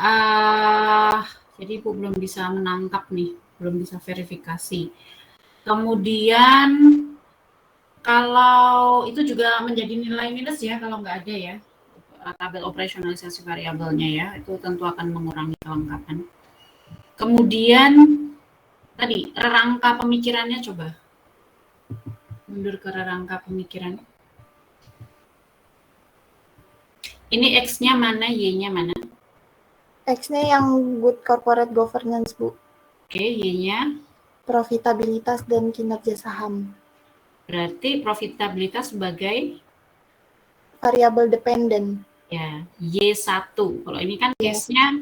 jadi Ibu belum bisa menangkap nih, belum bisa verifikasi. Kemudian, kalau itu juga menjadi nilai minus ya, kalau nggak ada ya, tabel operasionalisasi variabelnya ya, itu tentu akan mengurangi kelengkapan. Kemudian, tadi, rangka pemikirannya coba. Mundur ke rangka pemikiran. Ini X-nya mana, Y-nya mana? X-nya yang good corporate governance, Bu. Oke, Y-nya? Profitabilitas dan kinerja saham. Berarti profitabilitas sebagai? Variabel dependen. Ya, Y1. Kalau ini kan case-nya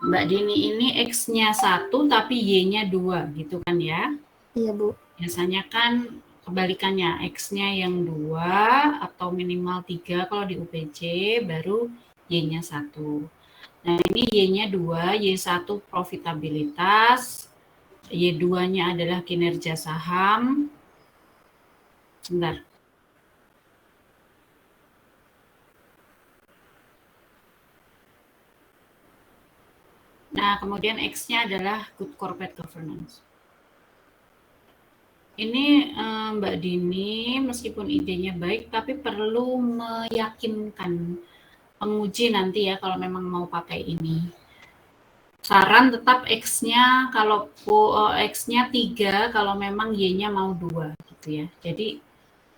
Mbak Dini ini X-nya 1 tapi Y-nya 2 gitu kan ya? Iya, Bu. Biasanya kan kebalikannya, X-nya yang 2 atau minimal 3 kalau di UPJ, baru Y-nya 1. Nah, ini Y-nya 2, Y1 profitabilitas, Y2-nya adalah kinerja saham. Sebentar. Nah, kemudian X-nya adalah good corporate governance. Ini Mbak Dini, meskipun idenya baik, tapi perlu meyakinkan penguji nanti ya kalau memang mau pakai ini. Saran tetap X-nya kalau X-nya 3 kalau memang Y-nya mau 2 gitu ya. Jadi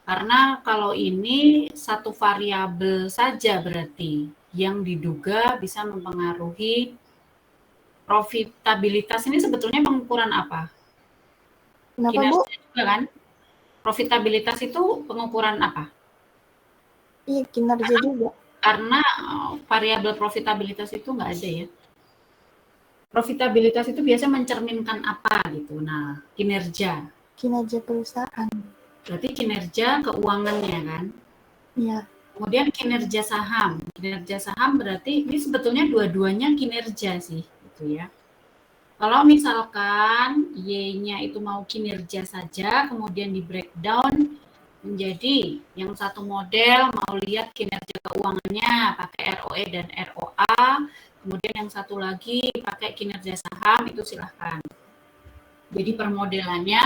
karena kalau ini satu variabel saja berarti yang diduga bisa mempengaruhi profitabilitas. Ini sebetulnya pengukuran apa? Kenapa, Bu? Kinerja juga kan? Profitabilitas itu pengukuran apa? Iya, kinerja juga. Karena variabel profitabilitas itu nggak ada ya. Profitabilitas itu biasanya mencerminkan apa gitu. Nah, kinerja. Kinerja perusahaan. Berarti kinerja keuangannya kan? Iya. Kemudian kinerja saham. Kinerja saham berarti ini sebetulnya dua-duanya kinerja sih gitu ya. Kalau misalkan Y-nya itu mau kinerja saja, kemudian di breakdown menjadi yang satu model mau lihat kinerja keuangannya pakai ROE dan ROA, kemudian yang satu lagi pakai kinerja saham, itu silahkan. Jadi permodelannya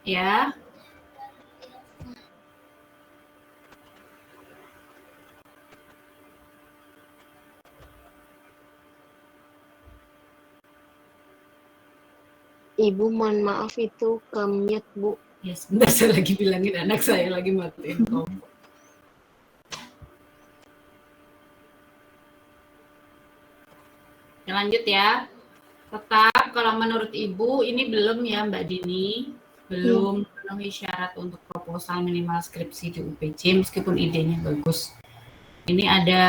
ya. Ibu, mohon maaf itu ke-mute, Bu. Ya, sebentar saya lagi bilangin anak saya lagi matiin kompor. Ya, lanjut ya. Tetap kalau menurut Ibu ini belum ya Mbak Dini, belum memenuhi syarat untuk proposal minimal skripsi di UPJ meskipun idenya bagus. Ini ada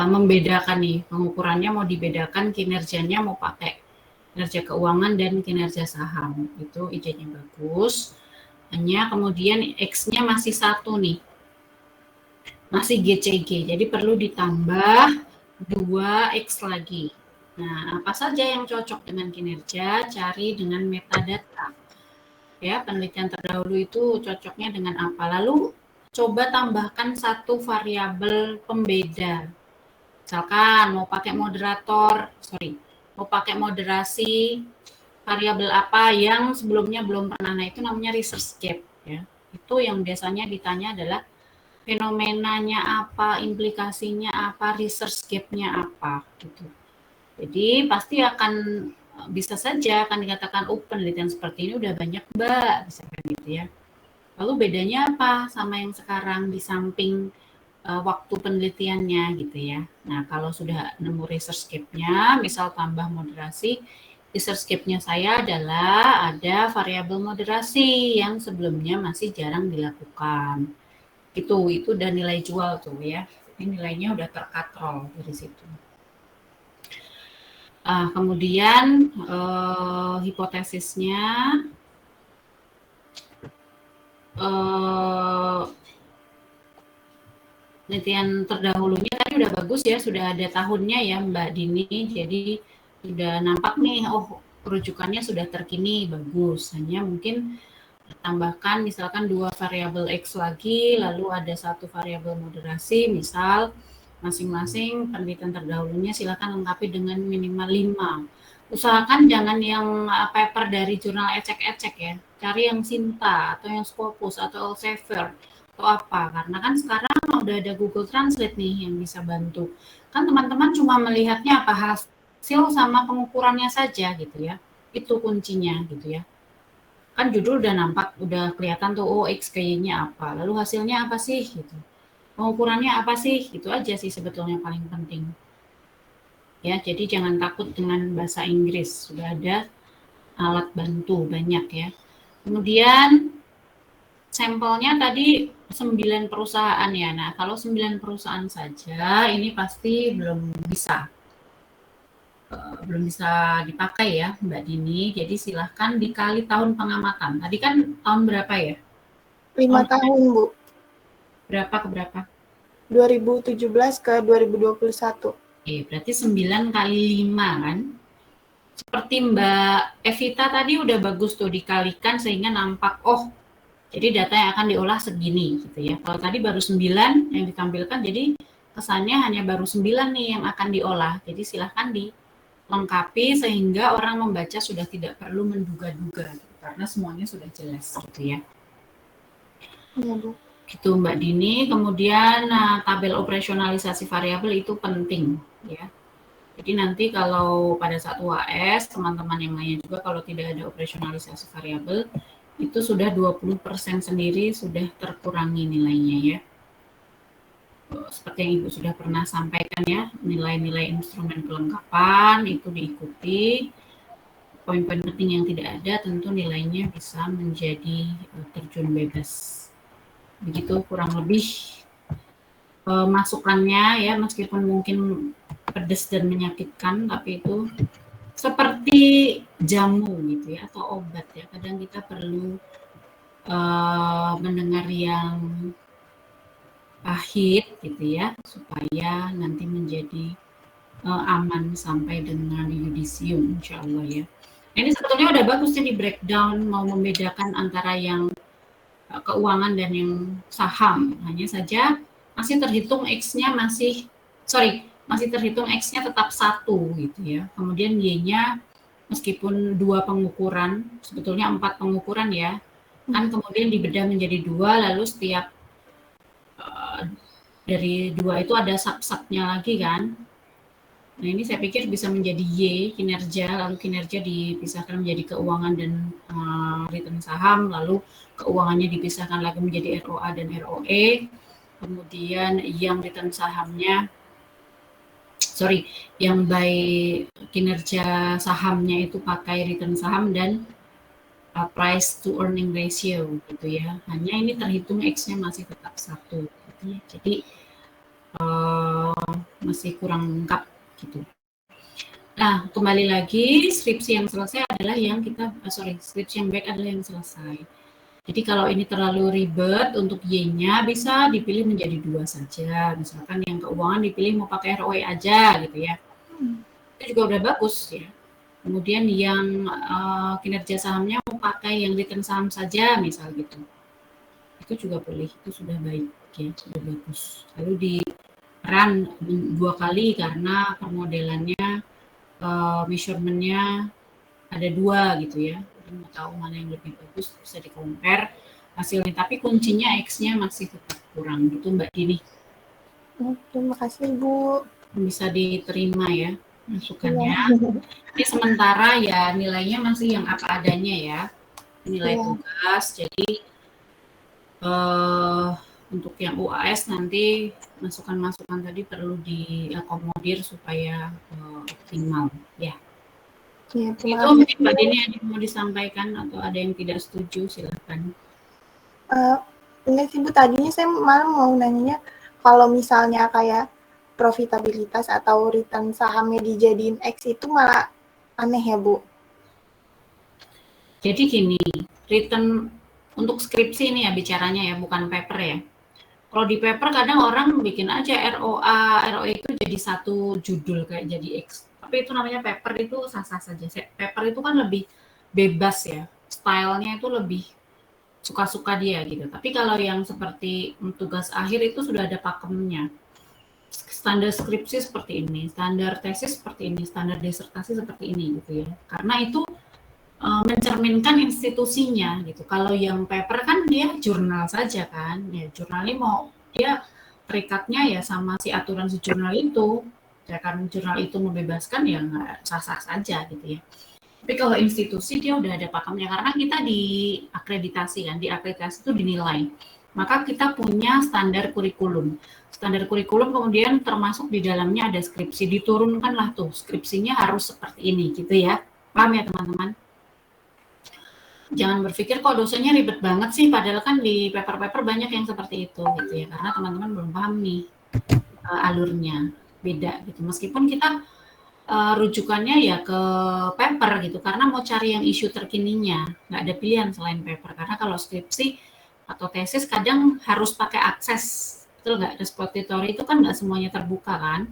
membedakan nih, pengukurannya mau dibedakan, kinerjanya mau pakai kinerja keuangan dan kinerja saham. Itu idenya bagus. Hanya kemudian X-nya masih 1 nih. Masih GCG, jadi perlu ditambah 2X lagi. Nah, apa saja yang cocok dengan kinerja, cari dengan metadata. Ya, penelitian terdahulu itu cocoknya dengan apa? Lalu coba tambahkan satu variabel pembeda. Misalkan mau pakai mau pakai moderasi variabel apa yang sebelumnya belum pernah. Nah, itu namanya research gap ya. Itu yang biasanya ditanya adalah fenomenanya apa, implikasinya apa, research gap-nya apa gitu. Jadi pasti akan bisa saja akan dikatakan penelitian seperti ini udah banyak Mbak, misalkan gitu ya. Lalu bedanya apa sama yang sekarang di samping waktu penelitiannya gitu ya. Nah, kalau sudah nemu research gap-nya, misal tambah moderasi, research gap-nya saya adalah ada variabel moderasi yang sebelumnya masih jarang dilakukan. Itu udah nilai jual tuh ya. Ini nilainya udah terkatrol dari situ. Kemudian hipotesisnya penelitian terdahulunya tadi udah bagus ya, sudah ada tahunnya ya Mbak Dini, jadi sudah nampak nih, rujukannya sudah terkini, bagus. Hanya mungkin tambahkan misalkan 2 variabel X lagi, lalu ada 1 variabel moderasi, misal masing-masing penelitian terdahulunya silakan lengkapi dengan minimal 5. Usahakan jangan yang paper dari jurnal ecek-ecek ya, cari yang Sinta atau yang Scopus atau Elsevier atau apa, karena kan sekarang udah ada Google Translate nih yang bisa bantu. Kan teman-teman cuma melihatnya apa hasil sama pengukurannya saja gitu ya, itu kuncinya gitu ya. Kan judul udah nampak, udah kelihatan tuh, X ke Y-nya apa, lalu hasilnya apa sih gitu. Pengukurannya apa sih? Itu aja sih sebetulnya paling penting. Ya, jadi jangan takut dengan bahasa Inggris. Sudah ada alat bantu banyak ya. Kemudian sampelnya tadi 9 perusahaan ya. Nah, kalau 9 perusahaan saja ini pasti belum bisa dipakai ya Mbak Dini. Jadi silahkan dikali tahun pengamatan. Tadi kan tahun berapa ya? 5 tahun, Bu. Berapa ke berapa? 2017 ke 2021. Oke, berarti 9 kali 5 kan? seperti Mbak Evita tadi udah bagus tuh dikalikan sehingga nampak, oh jadi data yang akan diolah segini gitu ya. Kalau tadi baru 9 yang ditampilkan, jadi kesannya hanya baru 9 nih yang akan diolah. Jadi silahkan dilengkapi sehingga orang membaca sudah tidak perlu menduga-duga gitu, karena semuanya sudah jelas gitu ya. Iya, Bu. Gitu Mbak Dini. Kemudian tabel operasionalisasi variabel itu penting ya. Jadi nanti kalau pada saat UAS, teman-teman yang lainnya juga kalau tidak ada operasionalisasi variabel, itu sudah 20% sendiri sudah terkurangi nilainya ya. Seperti yang Ibu sudah pernah sampaikan ya, nilai-nilai instrumen kelengkapan itu diikuti. Poin-poin penting yang tidak ada tentu nilainya bisa menjadi terjun bebas. Begitu kurang lebih masukannya ya, meskipun mungkin pedas dan menyakitkan, tapi itu seperti jamu gitu ya, atau obat ya. Kadang kita perlu mendengar yang pahit gitu ya, supaya nanti menjadi aman sampai dengan yudisium insya Allah ya. Nah, ini sebetulnya udah bagus sih di breakdown, mau membedakan antara yang keuangan dan yang saham. Hanya saja masih terhitung X-nya masih terhitung X-nya tetap 1 gitu ya. Kemudian Y-nya meskipun 2 pengukuran, sebetulnya 4 pengukuran ya, kan kemudian dibedah menjadi 2, lalu setiap dari 2 itu ada sub-subnya lagi kan. Nah ini saya pikir bisa menjadi Y, kinerja, lalu kinerja dipisahkan menjadi keuangan dan return saham, lalu keuangannya dipisahkan lagi menjadi ROA dan ROE, kemudian yang return sahamnya, yang by kinerja sahamnya itu pakai return saham dan price to earning ratio gitu ya. Hanya ini terhitung X-nya masih tetap 1 gitu ya. Jadi masih kurang lengkap gitu. Nah, kembali lagi skripsi yang selesai adalah yang skripsi yang baik adalah yang selesai. Jadi kalau ini terlalu ribet untuk Y-nya bisa dipilih menjadi 2 saja. Misalkan yang keuangan dipilih mau pakai ROE aja gitu ya. Itu juga udah bagus ya. Kemudian yang kinerja sahamnya mau pakai yang return saham saja misal gitu. Itu juga boleh, itu sudah baik ya, sudah bagus. Lalu di run 2 kali karena permodelannya measurement-nya ada 2 gitu ya. Jadi mau tahu mana yang lebih bagus bisa di-compare hasilnya. Tapi kuncinya X-nya masih tetap kurang gitu Mbak Dini. Terima kasih Bu. Bisa diterima ya masukannya. Ini sementara ya nilainya masih yang apa adanya ya. Nilai tugas. Jadi untuk yang UAS nanti masukan-masukan tadi perlu diakomodir supaya optimal ya. Ya, itu mungkin Mbak Dini ada yang mau disampaikan atau ada yang tidak setuju silakan. Ini sih Bu, tadinya saya malah mau nanya kalau misalnya kayak profitabilitas atau return sahamnya dijadiin X itu malah aneh ya Bu. Jadi gini, return untuk skripsi ini ya bicaranya ya, bukan paper ya. Kalau di paper kadang orang bikin aja ROA, ROE itu jadi satu judul kayak jadi X. Tapi itu namanya paper, itu sah-sah saja. Paper itu kan lebih bebas ya, stylenya itu lebih suka-suka dia gitu. Tapi kalau yang seperti tugas akhir itu sudah ada pakemnya. Standar skripsi seperti ini, standar tesis seperti ini, standar disertasi seperti ini gitu ya. Karena itu mencerminkan institusinya gitu. Kalau yang paper kan dia jurnal saja kan, ya jurnal ini mau dia terikatnya ya sama si aturan si jurnal itu. Ya kan jurnal itu membebaskan ya nggak sah-sah saja gitu ya. Tapi kalau institusi dia udah ada pakemnya karena kita diakreditasi kan, diakreditasi itu dinilai. Maka kita punya standar kurikulum. Standar kurikulum kemudian termasuk di dalamnya ada skripsi, diturunkanlah tuh skripsinya harus seperti ini gitu ya. Paham ya teman-teman? Jangan berpikir kok dosennya ribet banget sih, padahal kan di paper-paper banyak yang seperti itu gitu ya, karena teman-teman belum paham nih alurnya, beda gitu. Meskipun kita rujukannya ya ke paper gitu, karena mau cari yang isu terkininya, nggak ada pilihan selain paper, karena kalau skripsi atau tesis kadang harus pakai akses, betul nggak? Repository itu kan nggak semuanya terbuka kan,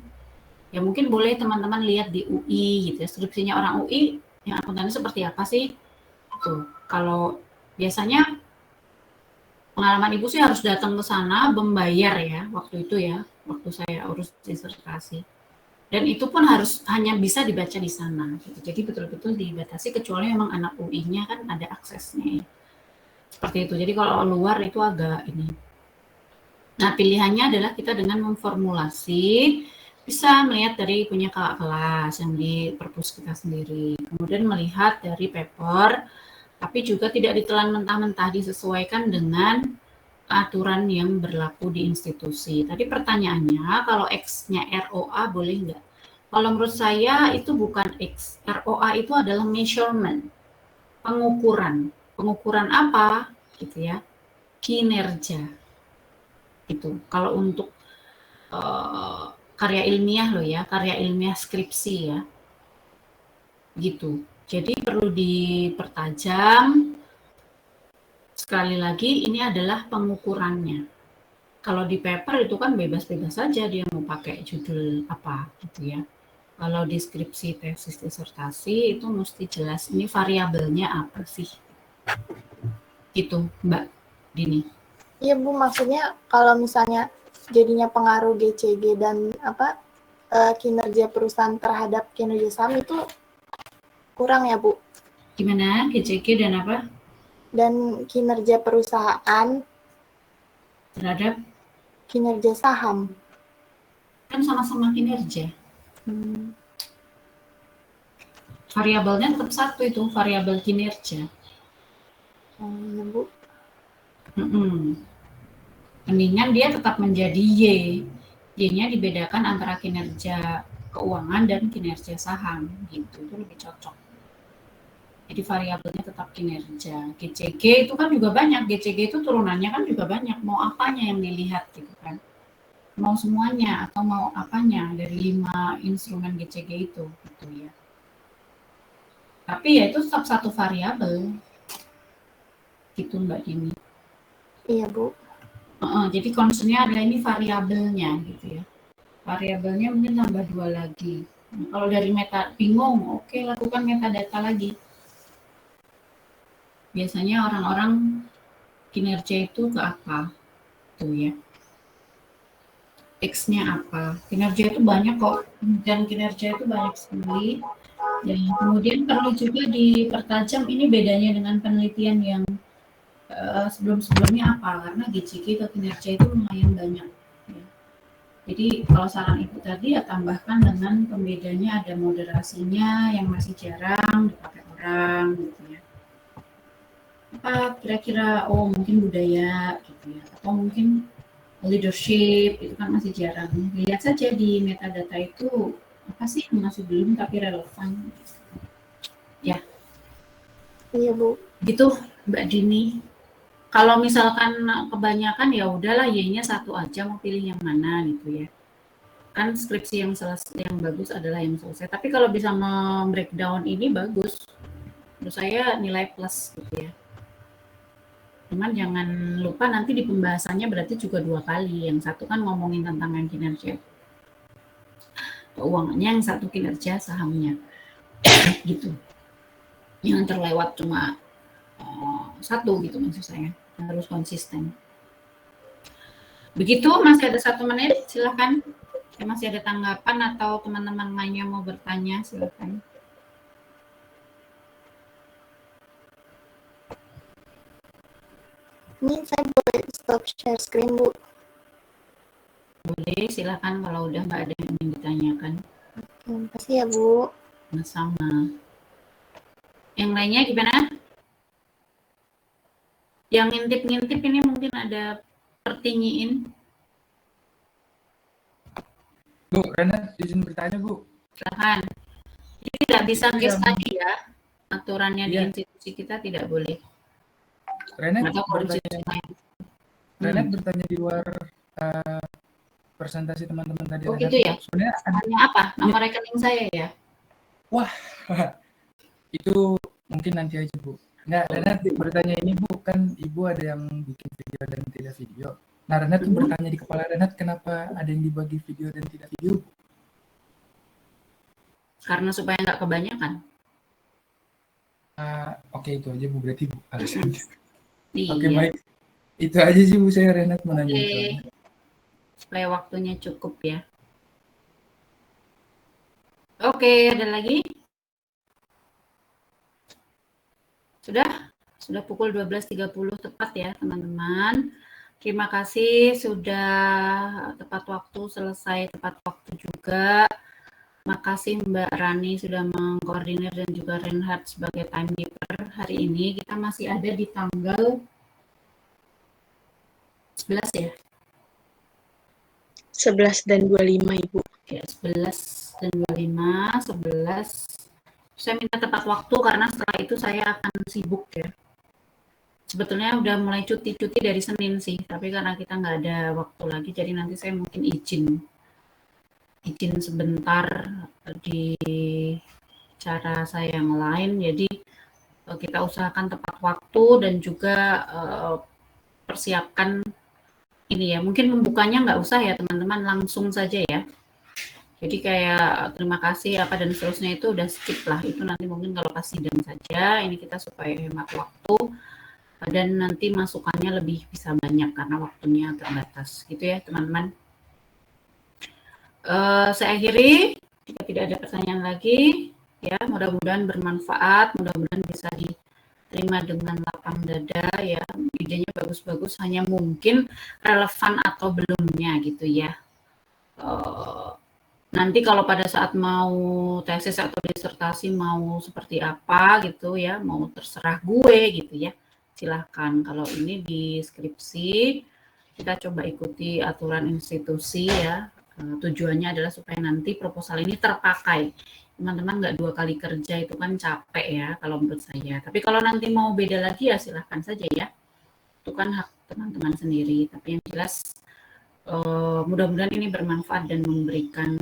Ya mungkin boleh teman-teman lihat di UI gitu ya, skripsinya orang UI yang akuntansi seperti apa sih? Tuh, kalau biasanya pengalaman Ibu sih harus datang ke sana membayar ya, waktu itu ya, waktu saya urus disertasi. Dan itu pun harus hanya bisa dibaca di sana. Gitu. Jadi betul-betul dibatasi kecuali memang anak UI-nya kan ada aksesnya. Ya. Seperti itu. Jadi kalau luar itu agak ini. Nah pilihannya adalah kita dengan memformulasi, bisa melihat dari punya kakak kelas yang di perpus kita sendiri. Kemudian melihat dari paper, tapi juga tidak ditelan mentah-mentah, disesuaikan dengan aturan yang berlaku di institusi. Tadi pertanyaannya, kalau X-nya ROA boleh nggak? Kalau menurut saya itu bukan X. ROA itu adalah measurement, pengukuran. Pengukuran apa? Gitu ya. Kinerja. Itu. Kalau untuk karya ilmiah loh ya, karya ilmiah skripsi ya. Gitu. Jadi perlu dipertajam. Sekali lagi ini adalah pengukurannya. Kalau di paper itu kan bebas-bebas saja dia mau pakai judul apa gitu ya. Kalau deskripsi tesis disertasi itu mesti jelas ini variabelnya apa sih. Gitu Mbak Dini. Iya Bu, maksudnya kalau misalnya jadinya pengaruh GCG dan kinerja perusahaan terhadap kinerja saham itu kurang ya Bu? Gimana GCG dan apa? Dan kinerja perusahaan Terhadap kinerja saham. kan sama-sama kinerja. Variabelnya tetap satu itu, variabel kinerja. Ya Bu. Mendingan dia tetap menjadi Y. Y-nya dibedakan antara kinerja keuangan dan kinerja saham. Gitu, itu lebih cocok. Jadi variabelnya tetap kinerja. GCG itu kan juga banyak. GCG itu turunannya kan juga banyak. Mau apanya yang dilihat gitu kan. Mau semuanya atau mau apanya dari 5 instrumen GCG itu gitu ya. Tapi ya itu tetap satu variabel. Gitu Mbak Dini. Iya Bu. Jadi concern-nya adalah ini variabelnya gitu ya. Variabelnya mungkin tambah 2 lagi. Nah, kalau dari meta bingung, oke lakukan metadata lagi. Biasanya orang-orang kinerja itu ke apa? Tuh ya. X-nya apa? Kinerja itu banyak kok. Dan kinerja itu banyak sekali. Dan kemudian perlu juga dipertajam ini bedanya dengan penelitian yang sebelum-sebelumnya apa? Karena GCG ke kinerja itu lumayan banyak. Ya. Jadi kalau saran Ibu tadi ya tambahkan dengan pembedanya ada moderasinya yang masih jarang dipakai orang gitu ya. Apa kira-kira mungkin budaya gitu ya atau mungkin leadership itu kan masih jarang. Lihat saja di metadata itu apa sih yang masih belum tapi relevan. Ya. Iya Bu. Gitu Mbak Dini. Kalau misalkan kebanyakan ya udahlah Y-nya satu aja mau pilih yang mana gitu ya. Kan skripsi yang bagus adalah yang selesai. Tapi kalau bisa breakdown ini bagus. Menurut saya nilai plus gitu ya. Cuman jangan lupa nanti di pembahasannya berarti juga 2 kali. Yang satu kan ngomongin tentang yang kinerja keuangannya, yang satu kinerja sahamnya. Gitu. Jangan terlewat cuma satu gitu maksud saya. Harus konsisten. Begitu, masih ada 1 menit, silakan. Masih ada tanggapan atau teman-teman lainnya mau bertanya, silakan. Ini saya boleh stop share screen Bu? Boleh, silakan kalau udah nggak ada yang ingin ditanyakan. Terima kasih ya Bu. Sama. Yang lainnya gimana? Yang ngintip-ngintip ini mungkin ada pertinyiin. Bu, Renat izin bertanya Bu. Silakan. Ini tidak bisa case tadi ya. Aturannya di institusi kita tidak boleh. Renat bertanya di luar presentasi teman-teman tadi. Oh gitu ya? Sebenarnya tanya apa? Nama rekening saya ya? Wah, itu mungkin nanti aja Bu. Nggak, Renat bertanya ini Bu, kan Ibu ada yang bikin video dan tidak video. Nah Renat tuh bertanya di kepala Renat kenapa ada yang dibagi video dan tidak video? Karena supaya nggak kebanyakan. Oke, itu aja Bu, berarti Bu alasannya. Oke, Iya. baik. Itu aja sih Bu, saya Renat mau nanya. Oke. Supaya waktunya cukup ya. Oke, ada lagi? Sudah pukul 12.30 tepat ya teman-teman. Terima kasih sudah tepat waktu, selesai tepat waktu juga. Makasih Mbak Rani sudah mengkoordinir dan juga Reinhard sebagai timekeeper. Hari ini kita masih ada di tanggal 11 ya? 11 dan 25 Ibu. Ya, 11 dan 25, 11. Saya minta tepat waktu karena setelah itu saya akan sibuk ya. Sebetulnya udah mulai cuti-cuti dari Senin sih, tapi karena kita nggak ada waktu lagi, jadi nanti saya mungkin izin sebentar di cara saya yang lain. Jadi kita usahakan tepat waktu dan juga persiapkan ini ya. Mungkin membukanya nggak usah ya teman-teman, langsung saja ya. Jadi kayak terima kasih apa dan seterusnya itu udah skip lah. Itu nanti mungkin kalau pas sidang saja. Ini kita supaya hemat waktu dan nanti masukannya lebih bisa banyak karena waktunya terbatas. Gitu ya teman-teman. Saya akhiri, jika tidak ada pertanyaan lagi, ya mudah-mudahan bermanfaat, mudah-mudahan bisa diterima dengan lapang dada ya, idenya bagus-bagus, hanya mungkin relevan atau belumnya gitu ya. Nanti kalau pada saat mau tesis atau disertasi mau seperti apa gitu ya, mau terserah gue gitu ya, silahkan. Kalau ini di skripsi, kita coba ikuti aturan institusi ya. Tujuannya adalah supaya nanti proposal ini terpakai. Teman-teman nggak 2 kali kerja itu kan capek ya kalau menurut saya. Tapi kalau nanti mau beda lagi ya silahkan saja ya. Itu kan hak teman-teman sendiri. Tapi yang jelas mudah-mudahan ini bermanfaat dan memberikan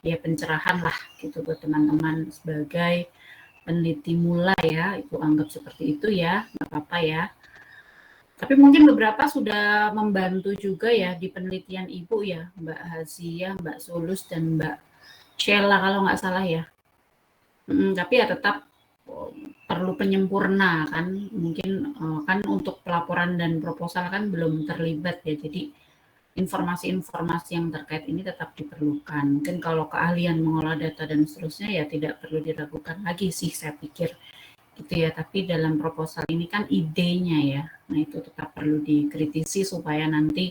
ya pencerahan lah gitu buat teman-teman sebagai peneliti mulai ya. Itu anggap seperti itu ya, nggak apa-apa ya. Tapi mungkin beberapa sudah membantu juga ya di penelitian Ibu ya, Mbak Hazia, Mbak Sulus, dan Mbak Sheila kalau nggak salah ya. Tapi ya tetap perlu penyempurna kan, mungkin kan untuk pelaporan dan proposal kan belum terlibat ya, jadi informasi-informasi yang terkait ini tetap diperlukan. Mungkin kalau keahlian mengolah data dan seterusnya ya tidak perlu diragukan lagi sih saya pikir. Gitu ya, tapi dalam proposal ini kan idenya ya, nah itu tetap perlu dikritisi supaya nanti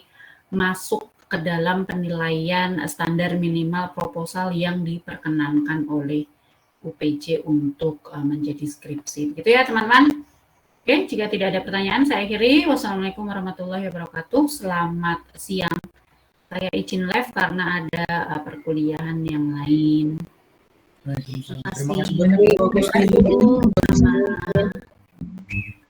masuk ke dalam penilaian standar minimal proposal yang diperkenankan oleh UPJ untuk menjadi skripsi. Gitu ya teman-teman. Oke, jika tidak ada pertanyaan saya akhiri. Wassalamualaikum warahmatullahi wabarakatuh. Selamat siang. Saya izin live karena ada perkuliahan yang lain. Terima kasih banyak Bu. Terima kasih.